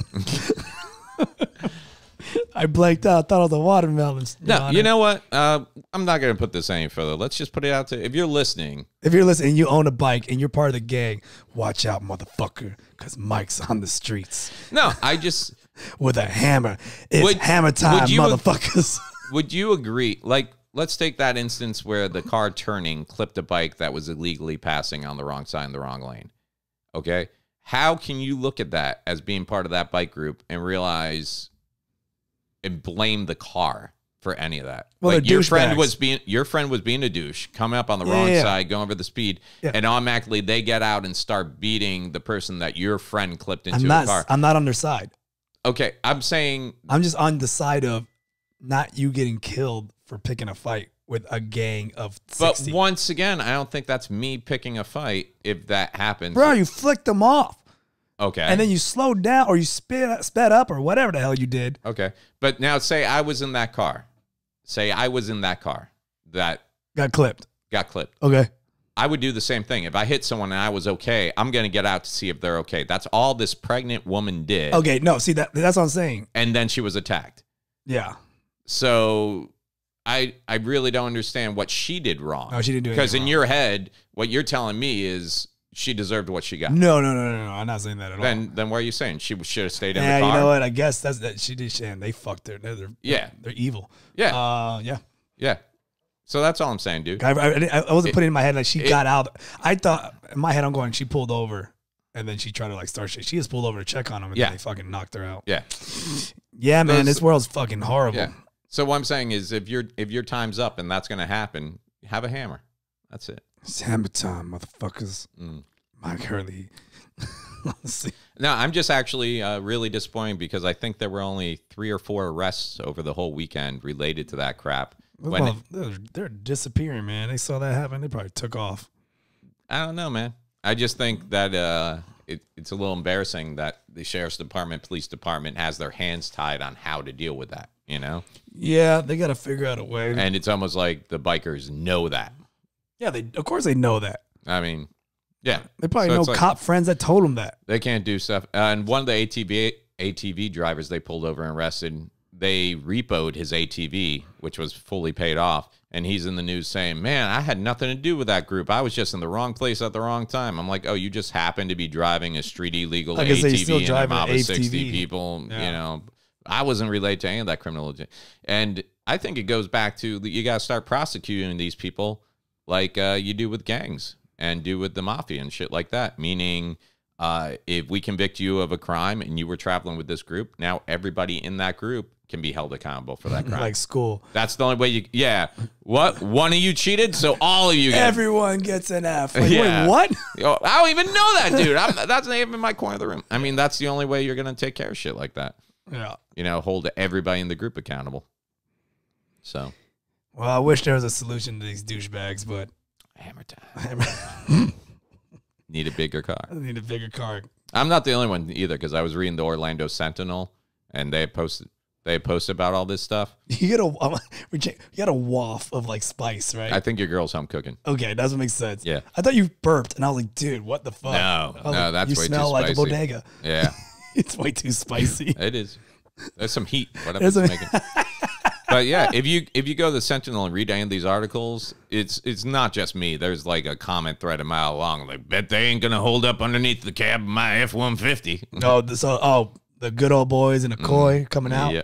I blanked out. Thought of the watermelons. No, you know what? I'm not going to put this any further. Let's just put it out to, if you're listening. If you're listening, you own a bike and you're part of the gang, watch out, motherfucker, because Mike's on the streets. No, I just... with a hammer. It's hammer time, motherfuckers. Would you agree? Like, let's take that instance where the car turning clipped a bike that was illegally passing on the wrong side in the wrong lane. Okay? How can you look at that as being part of that bike group and realize and blame the car for any of that? Well, like your friend was being a douche, coming up on the wrong side, going over the speed, and automatically they get out and start beating the person that your friend clipped into the car. I'm not on their side. Okay, I'm saying I'm just on the side of not you getting killed for picking a fight with a gang of 60. But once again, I don't think that's me picking a fight if that happens. Bro, you flicked them off. Okay. And then you slowed down or you sped up or whatever the hell you did. Okay. But now say I was in that car. Say I was in that car that got clipped. Okay. I would do the same thing. If I hit someone and I was okay, I'm going to get out to see if they're okay. That's all this pregnant woman did. Okay, no, see, that's what I'm saying. And then she was attacked. Yeah. So I really don't understand what she did wrong. No, she didn't do anything Because in wrong. your head, what you're telling me is she deserved what she got. No. I'm not saying that at all. Then what are you saying? She should have stayed in the car? You know what? I guess that's that she did. And they fucked her. They're evil. Yeah. Yeah. So that's all I'm saying, dude. I wasn't putting it in my head like she got out. I thought in my head I'm going, she pulled over and then she tried to like start shit. She just pulled over to check on him and then they fucking knocked her out. Yeah. Yeah, man, this world's fucking horrible. Yeah. So what I'm saying is if your time's up and that's gonna happen, have a hammer. That's it. It's hammer time, motherfuckers. Mike Hurley. No, I'm just actually really disappointed because I think there were only 3 or 4 arrests over the whole weekend related to that crap. Well, they're disappearing, man. They saw that happen. They probably took off. I don't know, man. I just think that it's a little embarrassing that the sheriff's department, police department has their hands tied on how to deal with that, you know? Yeah, they got to figure out a way. And it's almost like the bikers know that. Yeah, of course they know that. I mean, yeah. They probably know cop friends that told them that. They can't do stuff. And one of the ATV drivers they pulled over and arrested, they repoed his ATV, which was fully paid off. And he's in the news saying, man, I had nothing to do with that group. I was just in the wrong place at the wrong time. I'm like, oh, you just happened to be driving a street illegal ATV and a mob of 60 people. Yeah. You know, I wasn't related to any of that criminal. And I think it goes back to you got to start prosecuting these people like you do with gangs and do with the mafia and shit like that. Meaning, if we convict you of a crime and you were traveling with this group, now everybody in that group can be held accountable for that crime. Like school. That's the only way you... Yeah. What? One of you cheated, so all of you get... Everyone gets an F. Like, wait, what? I don't even know that, dude. That's not even my corner of the room. I mean, that's the only way you're going to take care of shit like that. Yeah. You know, hold everybody in the group accountable. So... Well, I wish there was a solution to these douchebags, but... Hammer time. Need a bigger car. I need a bigger car. I'm not the only one either, because I was reading the Orlando Sentinel, and they posted about all this stuff. You get a waft of like spice, right? I think your girl's home cooking. Okay, it doesn't make sense. Yeah. I thought you burped, and I was like, dude, what the fuck? No, that's way too spicy. You smell like a bodega. Yeah. It's way too spicy. It is. There's some heat. Whatever's making. But yeah, if you go to the Sentinel and read any of these articles, it's not just me. There's like a comment thread a mile long. Like, bet they ain't gonna hold up underneath the cab of my F-150. The good old boys in the koi coming out. Yeah.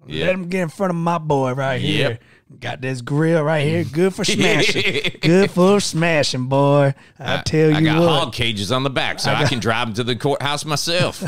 Let them get in front of my boy right here. Got this grill right here, good for smashing. Good for smashing, boy. I tell you I got what. hog cages on the back, so I can drive them to the courthouse myself.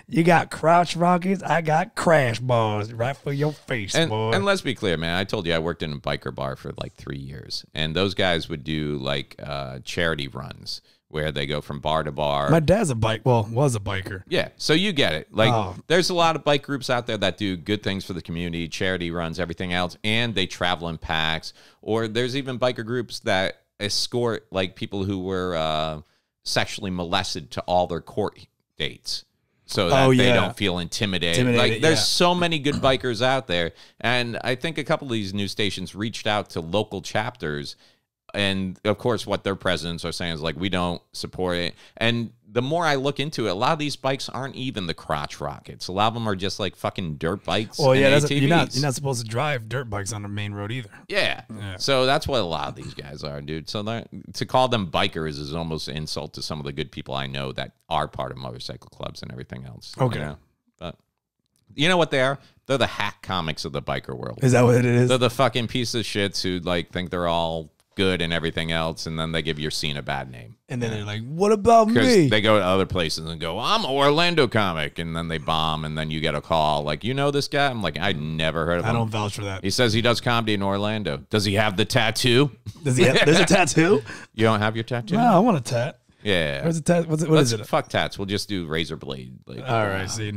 You got crotch rockets, I got crash bars right for your face, boy. And let's be clear, man. I told you I worked in a biker bar for like 3 years, and those guys would do like charity runs where they go from bar to bar. My dad's was a biker. Yeah, so you get it. Like, there's a lot of bike groups out there that do good things for the community, charity runs, everything else, and they travel in packs. Or there's even biker groups that escort like people who were sexually molested to all their court dates, so that they don't feel intimidated. Like, there's so many good bikers out there, and I think a couple of these news stations reached out to local chapters. And, of course, what their presidents are saying is, like, we don't support it. And the more I look into it, a lot of these bikes aren't even the crotch rockets. A lot of them are just, like, fucking dirt bikes and ATVs. You're not supposed to drive dirt bikes on the main road either. Yeah. So that's what a lot of these guys are, dude. So to call them bikers is almost an insult to some of the good people I know that are part of motorcycle clubs and everything else. Okay. You know? But you know what they are? They're the hack comics of the biker world. Is that what it is? They're the fucking piece of shits who, like, think they're all good and everything else, and then they give your scene a bad name. And then they're like, what about me? They go to other places and go, I'm an Orlando comic, and then they bomb, and then you get a call like, you know this guy? I'm like, I never heard of him. I don't vouch for that. He says he does comedy in Orlando. Does he have the tattoo? Does he have, there's a tattoo? You don't have your tattoo? No, I want a tat. Yeah. Where's the tat? What is it? Fuck tats. We'll just do razor blade. Like, all right. See,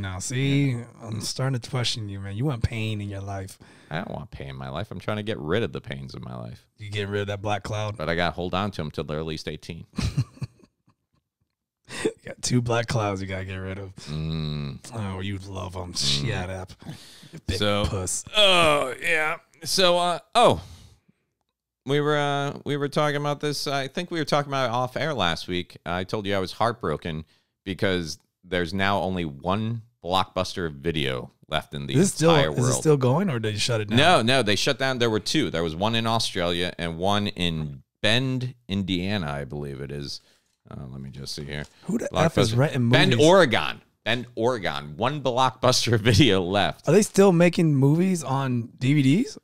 I'm starting to question you, man. You want pain in your life. I don't want pain in my life. I'm trying to get rid of the pains in my life. You get rid of that black cloud. But I got to hold on to them till they're at least 18. You got 2 black clouds you got to get rid of. Oh, you love them. Shut up. You big puss. Oh, yeah. So, we were talking about this. I think we were talking about it off air last week. I told you I was heartbroken because there's now only one Blockbuster video left in the entire world. Is it still going, or did you shut it down? No, they shut down. There were 2. There was one in Australia and one in Bend, Indiana, I believe it is. Let me just see here. Who the F is renting movies? Bend, Oregon. One Blockbuster video left. Are they still making movies on DVDs?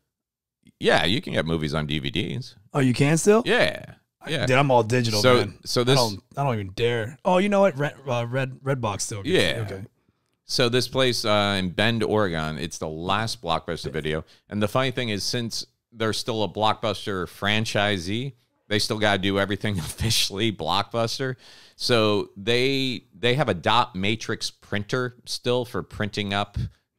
Yeah, you can get movies on DVDs. Oh, you can still? Yeah. Dude, I'm all digital, man. So this, I don't even dare. Oh, you know what? Redbox still. Yeah. Okay. So this place in Bend, Oregon, it's the last Blockbuster video. And the funny thing is, since they're still a Blockbuster franchisee, they still got to do everything officially Blockbuster. So they have a dot matrix printer still for printing up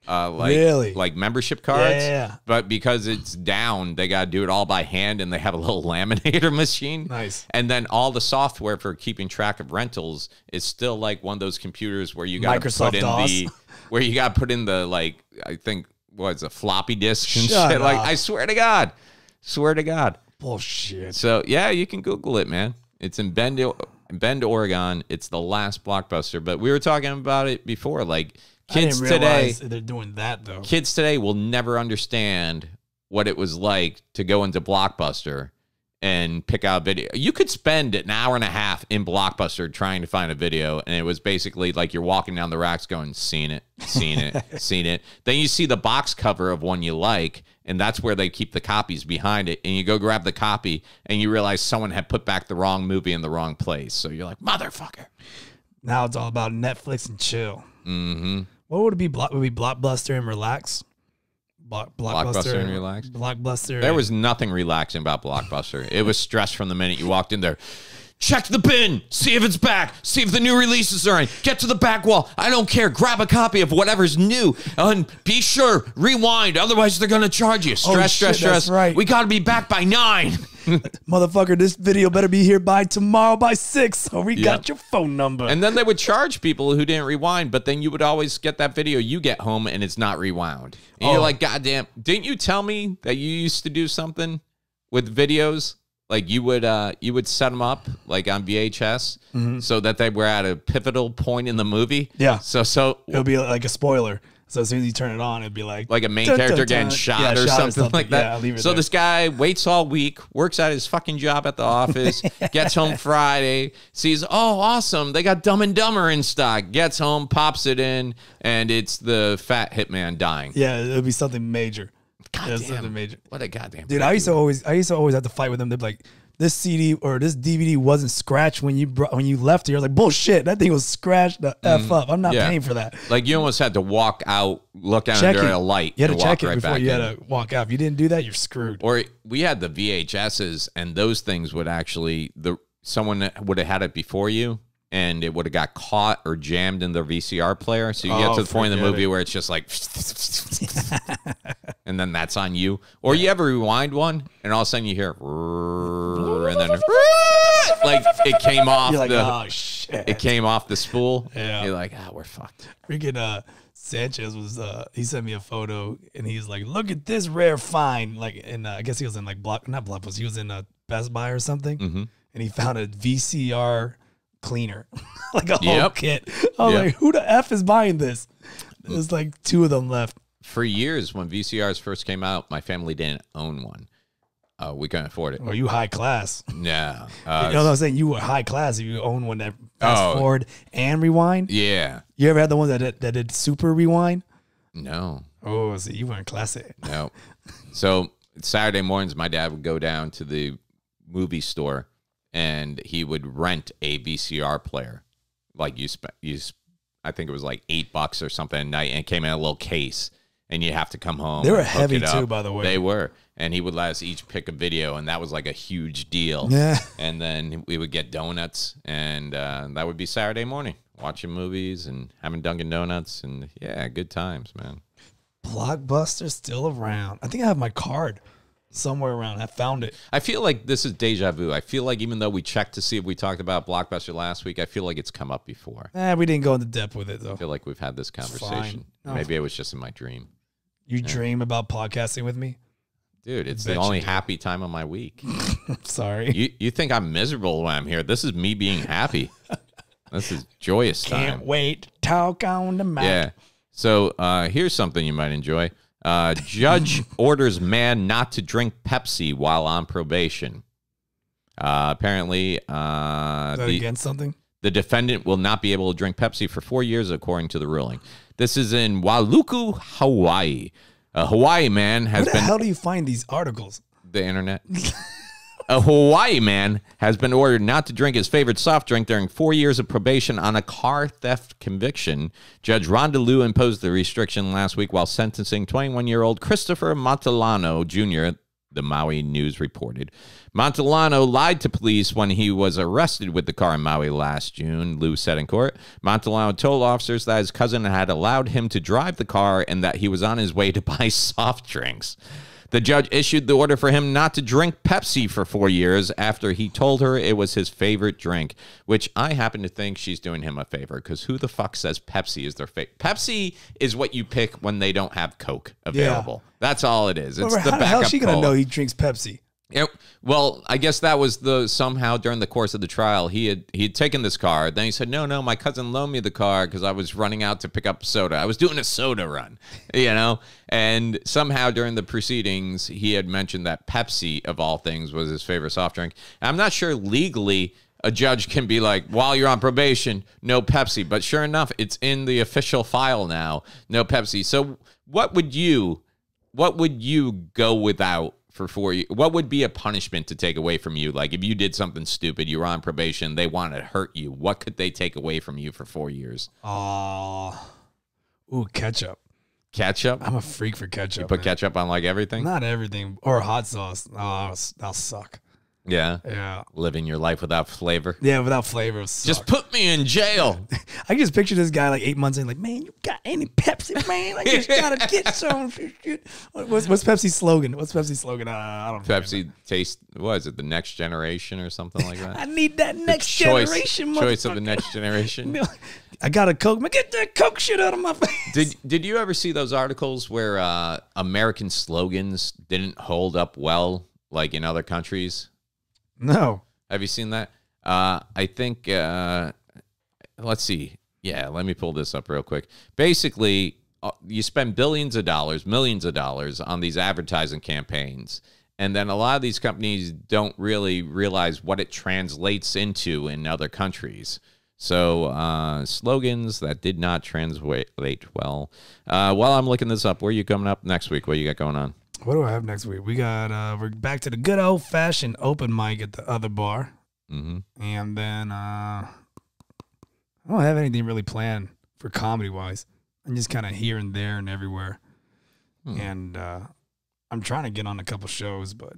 like membership cards. Yeah. But because it's down, they got to do it all by hand, and they have a little laminator machine. Nice. And then all the software for keeping track of rentals is still like one of those computers where you got to put in the like, I think what's a floppy disk and shit. Like, I swear to God. Bullshit. So yeah, you can Google it, man. It's in Bend, Oregon. It's the last Blockbuster. But we were talking about it before, like, kids today, they're doing that though. Kids today will never understand what it was like to go into Blockbuster and pick out a video. You could spend an hour and a half in Blockbuster trying to find a video, and it was basically like you're walking down the racks going, seen it. Then you see the box cover of one you like, and that's where they keep the copies behind it, and you go grab the copy, and you realize someone had put back the wrong movie in the wrong place. So you're like, motherfucker. Now it's all about Netflix and chill. Mm-hmm. What would it be? Would it be Blockbuster and relax? Blockbuster and relax. Blockbuster. There was nothing relaxing about Blockbuster. It was stress from the minute you walked in there. Check the bin. See if it's back. See if the new releases are in. Get to the back wall. I don't care. Grab a copy of whatever's new. And be sure, rewind. Otherwise, they're going to charge you. Stress. That's right. We got to be back by 9. Motherfucker, this video better be here by tomorrow by 6, or we got your phone number. And then they would charge people who didn't rewind, but then you would always get that video, you get home and it's not rewound. And you're like, God damn, didn't you tell me that you used to do something with videos? Like you would set them up like on VHS so that they were at a pivotal point in the movie. Yeah. So it'll be like a spoiler. So as soon as you turn it on, it'd be like a main character getting shot or something like that. Yeah, so this guy waits all week, works at his fucking job at the office, gets home Friday, sees, oh, awesome, they got Dumb and Dumber in stock, gets home, pops it in, and it's the fat hitman dying. Yeah, it'll be something major. Goddamn, something major. What a goddamn dude! I used to always have to fight with them. They'd be like, this CD or this DVD wasn't scratched when you left it. You're like, bullshit, that thing was scratched the F up. I'm not paying for that. Like you almost had to walk out, look down under a light. You had to check it right before you had to walk out. If you didn't do that, you're screwed. Or we had the VHSs, and those things would actually someone would have had it before you, and it would have got caught or jammed in the VCR player. So you get to the point in the movie where it's just like, and then that's on you. Or you ever rewind one, and all of a sudden you hear, and then like it came off oh shit, it came off the spool. Yeah, you're like, we're fucked. Freaking Sanchez was he sent me a photo, and he's like, look at this rare find. Like, and I guess he was in like not Blockbuster, he was in Best Buy or something, and he found a VCR cleaner, like a whole kit. I was like, who the F is buying this? There's like 2 of them left. For years, when VCRs first came out, my family didn't own one. We couldn't afford it. Well, you high class. Yeah. You know what I'm saying? You were high class if you own one that fast forward and rewind. Yeah. You ever had the ones that did super rewind? No. Oh, see, you weren't classy. No. So Saturday mornings, my dad would go down to the movie store, and he would rent a VCR player. Like I think it was like $8 or something a night, and it came in a little case, and you have to come home. They were heavy too, by the way. They were, and he would let us each pick a video, and that was like a huge deal. Yeah. And then we would get donuts, and that would be Saturday morning, watching movies and having Dunkin' Donuts, and yeah, good times, man. Blockbuster's still around. I think I have my card somewhere around. I found it. I feel like this is deja vu. I feel like even though we checked to see if we talked about Blockbuster last week, I feel like it's come up before. We didn't go into depth with it, though. I feel like we've had this conversation. No. Maybe it was just in my dream. You dream about podcasting with me? Dude, it's the only happy time of my week. Sorry. You think I'm miserable when I'm here. This is me being happy. This is joyous time. Can't wait to talk on the mic. Yeah. So here's something you might enjoy. Judge orders man not to drink Pepsi while on probation. Apparently, is that against something? The defendant will not be able to drink Pepsi for 4 years, according to the ruling. This is in Wailuku, Hawaii. A Hawaii man has been... Where the hell do you find these articles? The internet. A Hawaii man has been ordered not to drink his favorite soft drink during 4 years of probation on a car theft conviction. Judge Rhonda Liu imposed the restriction last week while sentencing 21-year-old Christopher Montellano Jr., the Maui News reported. Montellano lied to police when he was arrested with the car in Maui last June, Liu said in court. Montellano told officers that his cousin had allowed him to drive the car and that he was on his way to buy soft drinks. The judge issued the order for him not to drink Pepsi for 4 years after he told her it was his favorite drink, which I happen to think she's doing him a favor, because who the fuck says Pepsi is their favorite? Pepsi is what you pick when they don't have Coke available. Yeah. That's all it is. It's the backup. How is she going to cola. know he drinks Pepsi? Yeah, well, I guess that was somehow during the course of the trial, he had taken this car. Then he said, no, my cousin loaned me the car because I was running out to pick up soda. I was doing a soda run, and somehow during the proceedings, he had mentioned that Pepsi, of all things, was his favorite soft drink. And I'm not sure legally a judge can be like, while you're on probation, no Pepsi. But sure enough, it's in the official file now, no Pepsi. So what would you go without for 4 years? What would be a punishment to take away from you? Like if you did something stupid, you were on probation, they want to hurt you. What could they take away from you for 4 years? Ketchup. Ketchup? I'm a freak for ketchup. You put ketchup on like everything? Not everything. Or hot sauce. Oh, I'll suck. Yeah? Yeah. Living your life without flavor? Yeah, without flavor. Suck. Just put me in jail. I just picture this guy like 8 months in, like, man, you got any Pepsi, man? I just gotta get some shit. What's Pepsi's slogan? What's Pepsi's slogan? I don't know. Pepsi taste, what is it, the next generation or something like that? I need that next generation. Choice of the next generation. I got a Coke. Man, get that Coke shit out of my face. Did you ever see those articles where American slogans didn't hold up well, like in other countries? No. Have you seen that? I think, let's see. Yeah, let me pull this up real quick. Basically, you spend billions of dollars, millions of dollars on these advertising campaigns. And then a lot of these companies don't really realize what it translates into in other countries. So slogans that did not translate well. While I'm looking this up, where are you coming up next week? What you got going on? What do I have next week? We got we're back to the good old fashioned open mic at the other bar, and then I don't have anything really planned for comedy wise. I'm just kind of here and there and everywhere, and I'm trying to get on a couple shows, but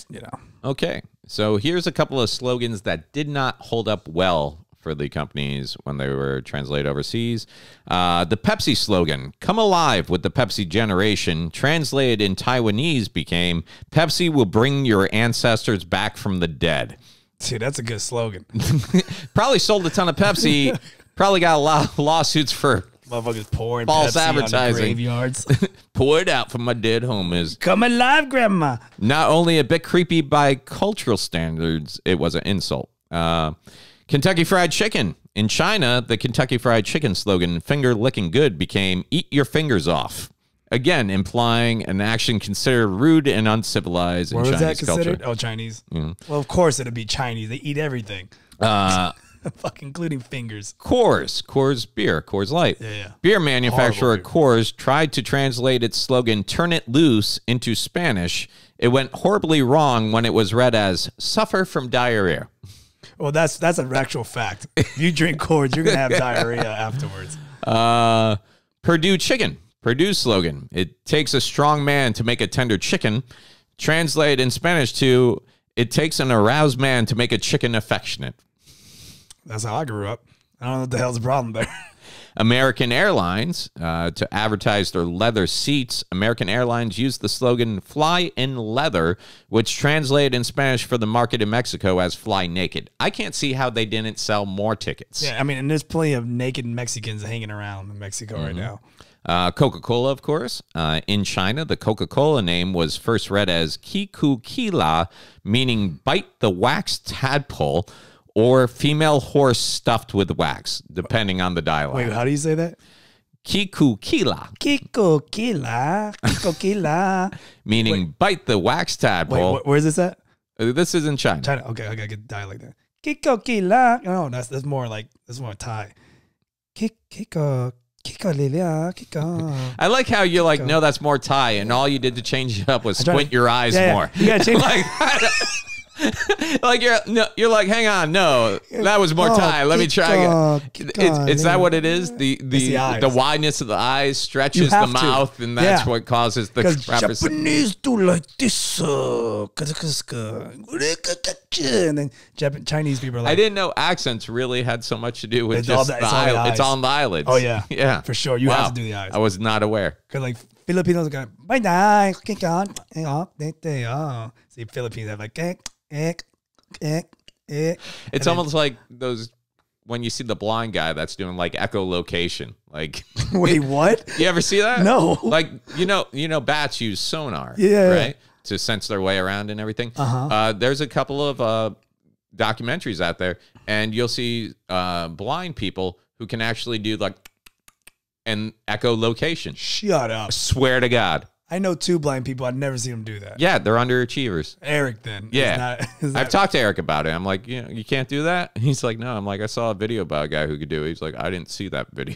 you know. Okay, so here's a couple of slogans that did not hold up well for the companies when they were translated overseas. The Pepsi slogan, "Come alive with the Pepsi generation," translated in Taiwanese became, "Pepsi will bring your ancestors back from the dead." Dude, that's a good slogan. Probably sold a ton of Pepsi. Probably got a lot of lawsuits for motherfuckers pouring false Pepsi advertising. On the graveyards. Pour it out for my dead homies. Come alive, Grandma. Not only a bit creepy by cultural standards, it was an insult. Kentucky Fried Chicken. In China, the Kentucky Fried Chicken slogan, "Finger licking good," became "Eat your fingers off." Again, implying an action considered rude and uncivilized in Chinese culture. Oh, Chinese. Well, of course it'd be Chinese. They eat everything. Fuck, including fingers. Coors beer, Coors Light. Yeah. Beer manufacturer Coors tried to translate its slogan, "Turn it loose," into Spanish. It went horribly wrong when it was read as "Suffer from diarrhea." Well, that's an actual fact. If you drink Coors, you're going to have diarrhea afterwards. Purdue Chicken. Purdue slogan, "It takes a strong man to make a tender chicken." Translated in Spanish to, "It takes an aroused man to make a chicken affectionate." That's how I grew up. I don't know what the hell's the problem there. American Airlines, to advertise their leather seats, American Airlines used the slogan, "Fly in leather," which translated in Spanish for the market in Mexico as "Fly naked." I can't see how they didn't sell more tickets. Yeah, I mean, and there's plenty of naked Mexicans hanging around in Mexico right now. Coca-Cola, of course. In China, the Coca-Cola name was first read as Ke-Kou-Ke, meaning "bite the wax tadpole," or "female horse stuffed with wax," depending on the dialect. Wait, how do you say that? Ke-Kou-Ke. Ke-Kou-Ke. Ke-Kou-Ke. Meaning bite the wax tadpole. Wait, where's this at? This is in China. China. Okay, I gotta get the dialect there. Ke-Kou-Ke. No, that's more like, that's more Thai. Ke-Kou. I like how you're like, no, that's more Thai, and all you did to change it up was squint your eyes more. You gotta change like you're like, hang on, no, that was more Thai. Let me try again. Is that what it is? The wideness of the eyes stretches the mouth, and that's what causes the Japanese do like this. And then Chinese people are like, I didn't know accents really had so much to do with just the eyelids. It's on the eyelids. Oh yeah, yeah, for sure. You have to do the eyes. I was not aware. Because like Filipinos are going, bye bye, kick on, see, Philippines have like, it's almost like those when you see the blind guy that's doing like echolocation. Like, wait, what? You ever see that? No. Like, you know, bats use sonar, right, to sense their way around and everything. There's a couple of documentaries out there, and you'll see blind people who can actually do like an echolocation. Shut up! I swear to God. I know 2 blind people. I've never seen them do that. Yeah, they're underachievers. Eric, then. Yeah. I've talked to Eric about it. I'm like, you can't do that? He's like, no. I'm like, I saw a video about a guy who could do it. He's like, I didn't see that video.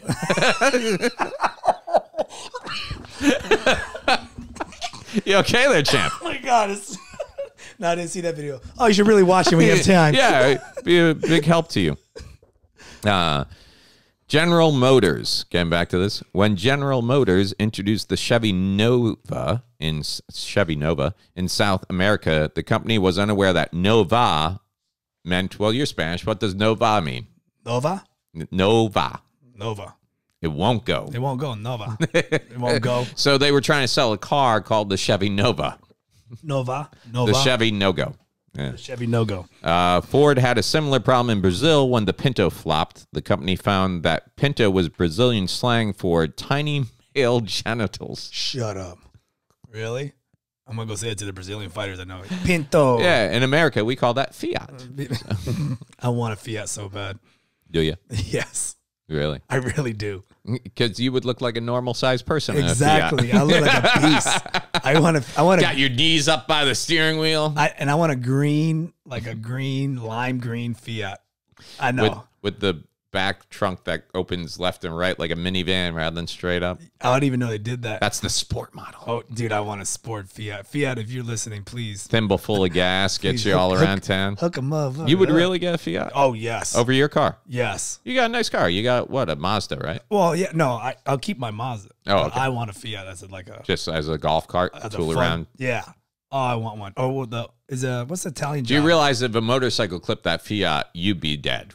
You okay there, champ? Oh, my God. No, I didn't see that video. Oh, you should really watch it when you have time. Yeah, be a big help to you. General Motors, getting back to this, when General Motors introduced the Chevy Nova in South America, the company was unaware that Nova meant, well, you're Spanish. What does Nova mean? Nova? Nova. Nova. It won't go. It won't go. Nova. It won't go. So they were trying to sell a car called the Chevy Nova. Nova. The Chevy No-Go. Yeah. The Chevy No-Go. Ford had a similar problem in Brazil when the Pinto flopped. The company found that Pinto was Brazilian slang for tiny male genitals. Shut up. Really? I'm going to go say it to the Brazilian fighters I know. Pinto. Yeah, in America, we call that Fiat. I want a Fiat so bad. Do you? Yes. Really? I really do. Because you would look like a normal-sized person Exactly. in a Fiat. I look like a beast. I want Got your knees up by the steering wheel. I want a green, like a green, lime green Fiat. I know. With the back trunk that opens left and right like a minivan rather than straight up. I don't even know they did that. That's the sport model. Oh, dude, I want a sport Fiat. Fiat, if you're listening, please. Thimble full of gas, gets you all around town. Hook them up. You would really get a Fiat? Oh, yes. Over your car? Yes. You got a nice car. You got, what, a Mazda, right? Well, yeah, no, I'll keep my Mazda. Oh, okay. I want a Fiat that's like a... Just as a golf cart, tool around. Yeah. Oh, I want one. Oh, what's the Italian Do you job? realize if a motorcycle clipped that Fiat, you'd be dead?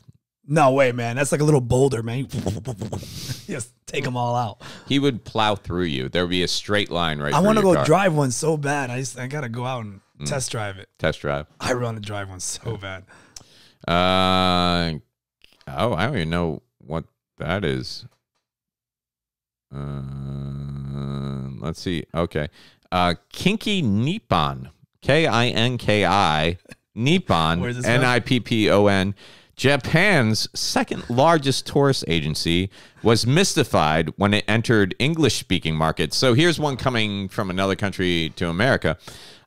No way, man. That's like a little boulder, man. Just take them all out. He would plow through you. There would be a straight line right I want to go go drive one so bad. I got to go out and test drive it. Test drive. I want to drive one so bad. I don't even know what that is. Let's see. Okay. Kinki Nippon. Kinki. Nippon. Where's this from? Nippon. Japan's second largest tourist agency was mystified when it entered English-speaking markets. So here's one coming from another country to America.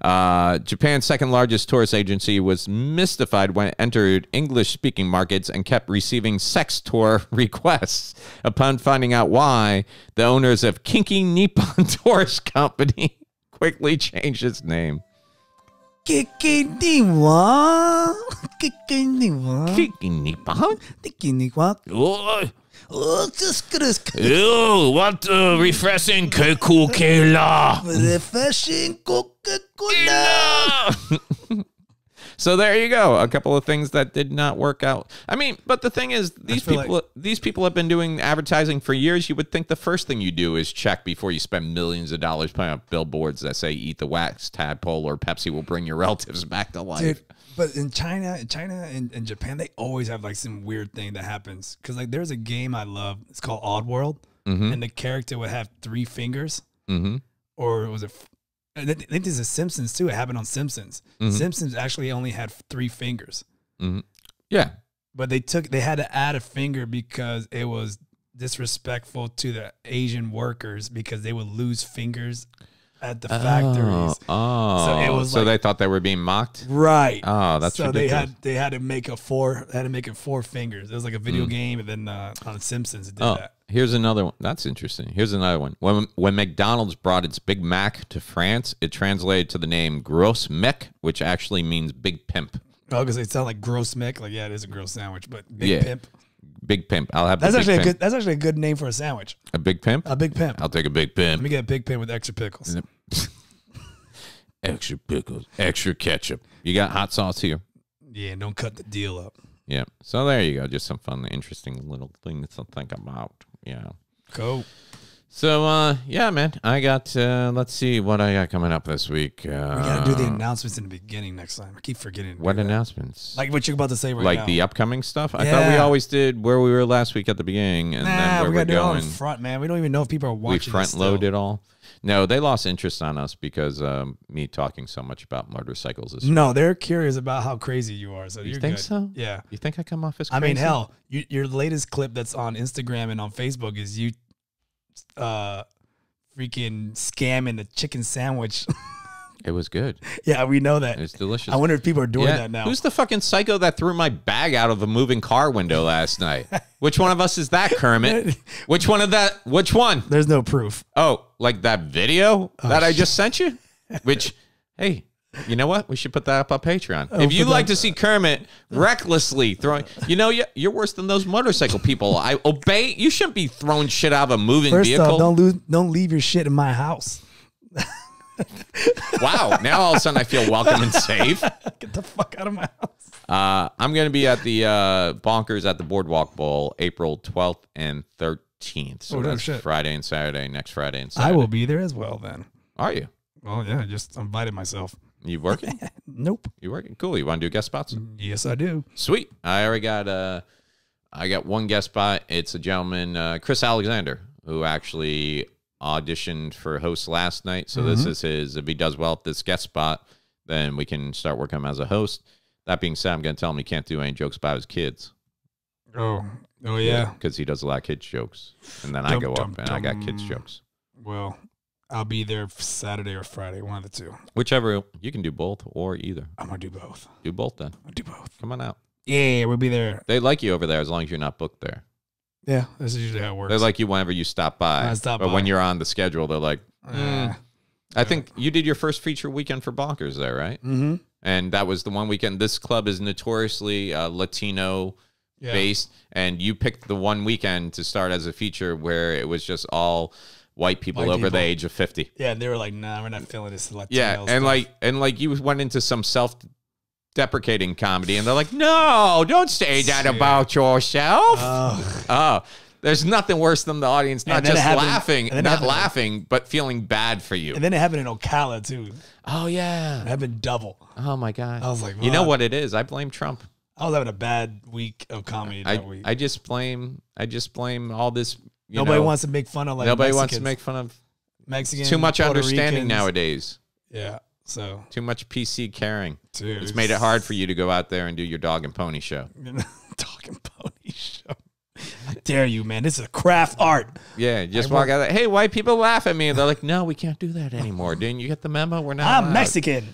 Japan's second largest tourist agency was mystified when it entered English-speaking markets and kept receiving sex tour requests. Upon finding out why, the owners of Kinki Nippon Tourist Company quickly changed its name. Kikiniwa. Oh, what refreshing Ke-Kou-Ke la. Refreshing Coca-Cola. So there you go. A couple of things that did not work out. I mean, but the thing is, these people have been doing advertising for years. You would think the first thing you do is check before you spend millions of dollars putting up billboards that say "Eat the wax tadpole" or "Pepsi will bring your relatives back to life." Dude, but in China and Japan, they always have like some weird thing that happens. Because like there's a game I love. It's called Oddworld, and the character would have 3 fingers, or was it? I think there's a Simpsons too. It happened on Simpsons. Simpsons actually only had 3 fingers. Yeah, but they had to add a finger because it was disrespectful to the Asian workers because they would lose fingers at the factories. So it was they thought they were being mocked, right? Oh, that's so ridiculous. they had to make it 4 fingers. It was like a video game, and then on Simpsons it did that. Here's another one. That's interesting. Here's another one. When McDonald's brought its Big Mac to France, it translated to the name Gros Mec, which actually means Big Pimp. Oh, because it sounds like gross Mick. Like, yeah, it is a gross sandwich, but Big Pimp. Big Pimp. I'll have that's the actually Big Pimp. That's actually a good name for a sandwich. A Big Pimp? A Big Pimp. I'll take a Big Pimp. Let me get a Big Pimp with extra pickles. Extra pickles. Extra ketchup. You got hot sauce here? Yeah, don't cut the deal up. Yeah. So there you go. Just some fun, interesting little things to think about. Yeah. Cool. So, yeah, man, I got, let's see what I got coming up this week. We got to do the announcements in the beginning next time. I keep forgetting. What announcements? Like what you're about to say right now. Like the upcoming stuff? I thought we always did where we were last week at the beginning and then where we we're got to do it going. on front, man. We don't even know if people are watching. We front load it all. No, they lost interest on us because me talking so much about motorcycles this week. No, they're curious about how crazy you are. So you you're think good. so? Yeah. You think I come off as crazy? I mean, hell, your latest clip that's on Instagram and on Facebook is you freaking scamming the chicken sandwich. It was good. Yeah, we know that. It's delicious. I wonder if people are doing that now. Who's the fucking psycho that threw my bag out of a moving car window last night? Which one of us is that, Kermit? Which one of that? Which one? There's no proof. Oh, like that video that I just sent you? Which, hey, you know what? We should put that up on Patreon. If you'd like to see Kermit recklessly throwing, you know, you're worse than those motorcycle people. I obey. You shouldn't be throwing shit out of a moving vehicle. First off, don't leave your shit in my house. Wow. Now all of a sudden I feel welcome and safe. Get the fuck out of my house. I'm going to be at the Bonkers at the Boardwalk Bowl April 12th and 13th. So that's Friday and Saturday, next Friday and Saturday. I will be there as well then. Are you? Well, yeah, I just invited myself. You working? Nope. You working? Cool. You want to do guest spots? Yes, I do. Sweet. I already got I got one guest spot. It's a gentleman, Chris Alexander, who actually auditioned for host last night. So this is his, if he does well at this guest spot, then we can start working him as a host. That being said, I'm going to tell him he can't do any jokes about his kids. Oh yeah. Because he does a lot of kids jokes. And then I go up and I got kids jokes. Well, I'll be there Saturday or Friday, one of the two. Whichever. You can do both or either. I'm going to do both. Do both then. I'll do both. Come on out. Yeah, we'll be there. They like you over there as long as you're not booked there. Yeah, this is usually how it works. They like you whenever you stop by. But when you're on the schedule, they're like, I think you did your first feature weekend for Bonkers there, right? Mm-hmm. And that was the one weekend. This club is notoriously Latino based, and you picked the one weekend to start as a feature where it was just all white people over the age of 50. Yeah, and they were like, "Nah, we're not feeling this Latino." Yeah, and stuff. like you went into some self-deprecating comedy, and they're like, "No, don't say that about yourself." Oh. There's nothing worse than the audience not just laughing, but feeling bad for you. And then it happened in Ocala, too. Oh, yeah. It happened double. Oh, my God. I was like, you know what it is? I blame Trump. I was having a bad week of comedy that week. I just blame all this. Nobody wants to make fun of Nobody Mexicans. wants to make fun of Mexicans. Too much Puerto understanding Ricans. nowadays. Yeah. So too much PC caring. Dude, it's made it hard for you to go out there and do your dog and pony show. Dog and pony show. I dare you, man. This is a craft art. Yeah, just walk out there. Hey, white people laugh at me. They're like, no, we can't do that anymore. Didn't you get the memo? We're not I'm allowed. Mexican.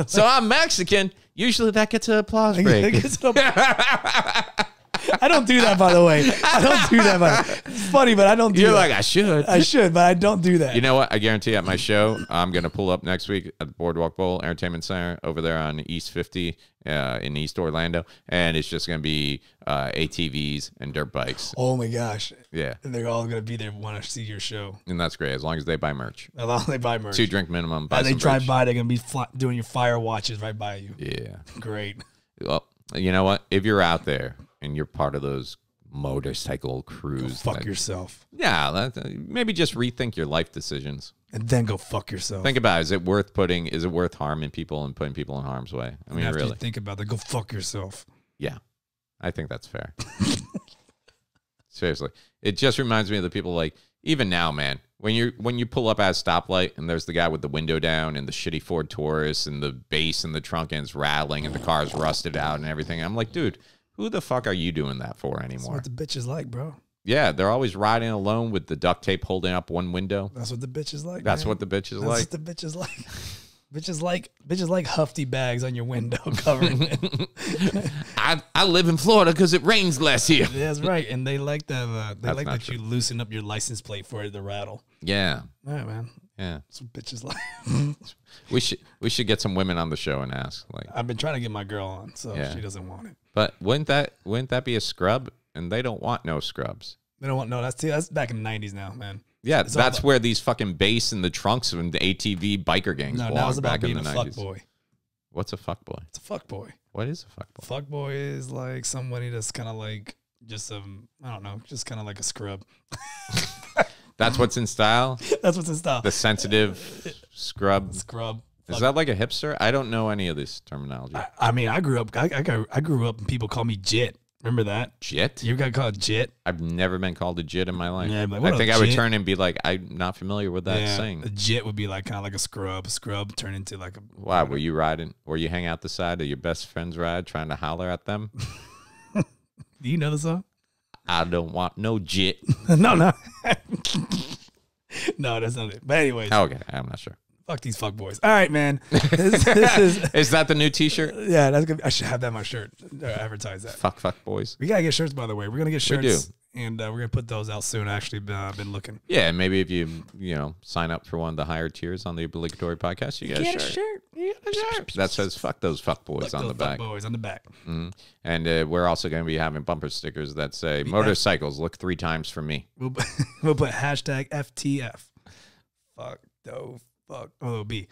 So I'm Mexican. Usually that gets an applause break. I don't do that, by the way. I don't do that. By the way. It's funny, but I don't do that. You're like, I should. I should, but I don't do that. You know what? I guarantee at my show, I'm going to pull up next week at the Boardwalk Bowl Entertainment Center over there on East 50 in East Orlando. And it's just going to be ATVs and dirt bikes. Oh, my gosh. Yeah. And they're all going to be there want to see your show. And that's great, as long as they buy merch. As long as they buy merch. 2 drink minimum. Buy As they some drive merch. by, they're going to be doing your fire watches right by you. Yeah. Great. Well, you know what? If you're out there and you're part of those motorcycle crews, go fuck yourself. Yeah, maybe just rethink your life decisions. And then go fuck yourself. Think about it. Is it worth harming people and putting people in harm's way? I mean, after really. you think about that, go fuck yourself. Yeah, I think that's fair. Seriously. It just reminds me of the people like, even now, man, when you pull up at a stoplight and there's the guy with the window down and the shitty Ford Taurus and the bass in the trunk and it's rattling and the car's rusted out and everything. I'm like, dude, who the fuck are you doing that for anymore? That's what the bitch is like, bro. Yeah, they're always riding alone with the duct tape holding up one window. That's what the bitch is like. That's what the bitch is like. That's what the bitch is like. Bitches like Hufty bags on your window covering it. I live in Florida because it rains less here. That's right, and they like that. They like that true. You loosen up your license plate for it to rattle. Yeah. All right, man. Yeah. That's what bitches like. We should get some women on the show and ask. Like, I've been trying to get my girl on, so she doesn't want it. But wouldn't that be a scrub? And they don't want no scrubs. They don't want that's back in the 90s now, man. Yeah, that's where these fucking bass in the trunks and the ATV biker gangs belong. That was about back being in the a 90s. fuckboy. What's a fuckboy? It's a fuckboy. What is a fuckboy? Fuckboy is like somebody that's kind of like just I don't know, just kind of like a scrub. That's what's in style? That's what's in style. The sensitive scrub. Scrub. Is that like a hipster? I don't know any of this terminology. I mean, I grew up and people call me Jit. Remember that? Jit? You got called Jit? I've never been called a jit in my life. Yeah, like, I think I would turn and be like, I'm not familiar with that saying. A jit would be like kind of like a scrub. A scrub turned into like a... Wow, were you hang out the side of your best friend's ride trying to holler at them? Do you know the song? I don't want no jit. No. No, that's not it. But anyways. Okay, I'm not sure. Fuck these fuck boys. All right, man. This is that the new T-shirt? Yeah, that's good. I should have that on my shirt. Advertise that. Fuck boys. We gotta get shirts, by the way. We're gonna get shirts. We do. And we're gonna put those out soon. I actually been looking. Yeah, maybe if you sign up for one of the higher tiers on the obligatory podcast, you get a shirt. You get a shirt that says "fuck those fuck boys" on the back. Fuck boys on the back. Mm-hmm. And we're also going to be having bumper stickers that say "motorcycles look 3 times for me." We'll put hashtag FTF. Fuck those. Fuck. Oh, it'll be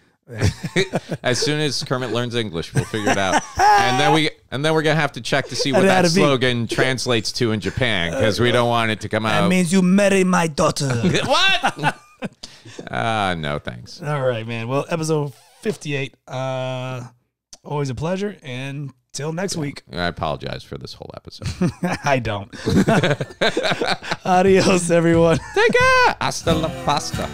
As soon as Kermit learns English, we'll figure it out. And then we're gonna have to check to see what that slogan translates to in Japan, because we don't want it to come out. That means you marry my daughter. What? No, thanks. All right, man. Well, episode 58. Always a pleasure. And till next week. I apologize for this whole episode. I don't. Adios, everyone. Take care. Hasta la pasta.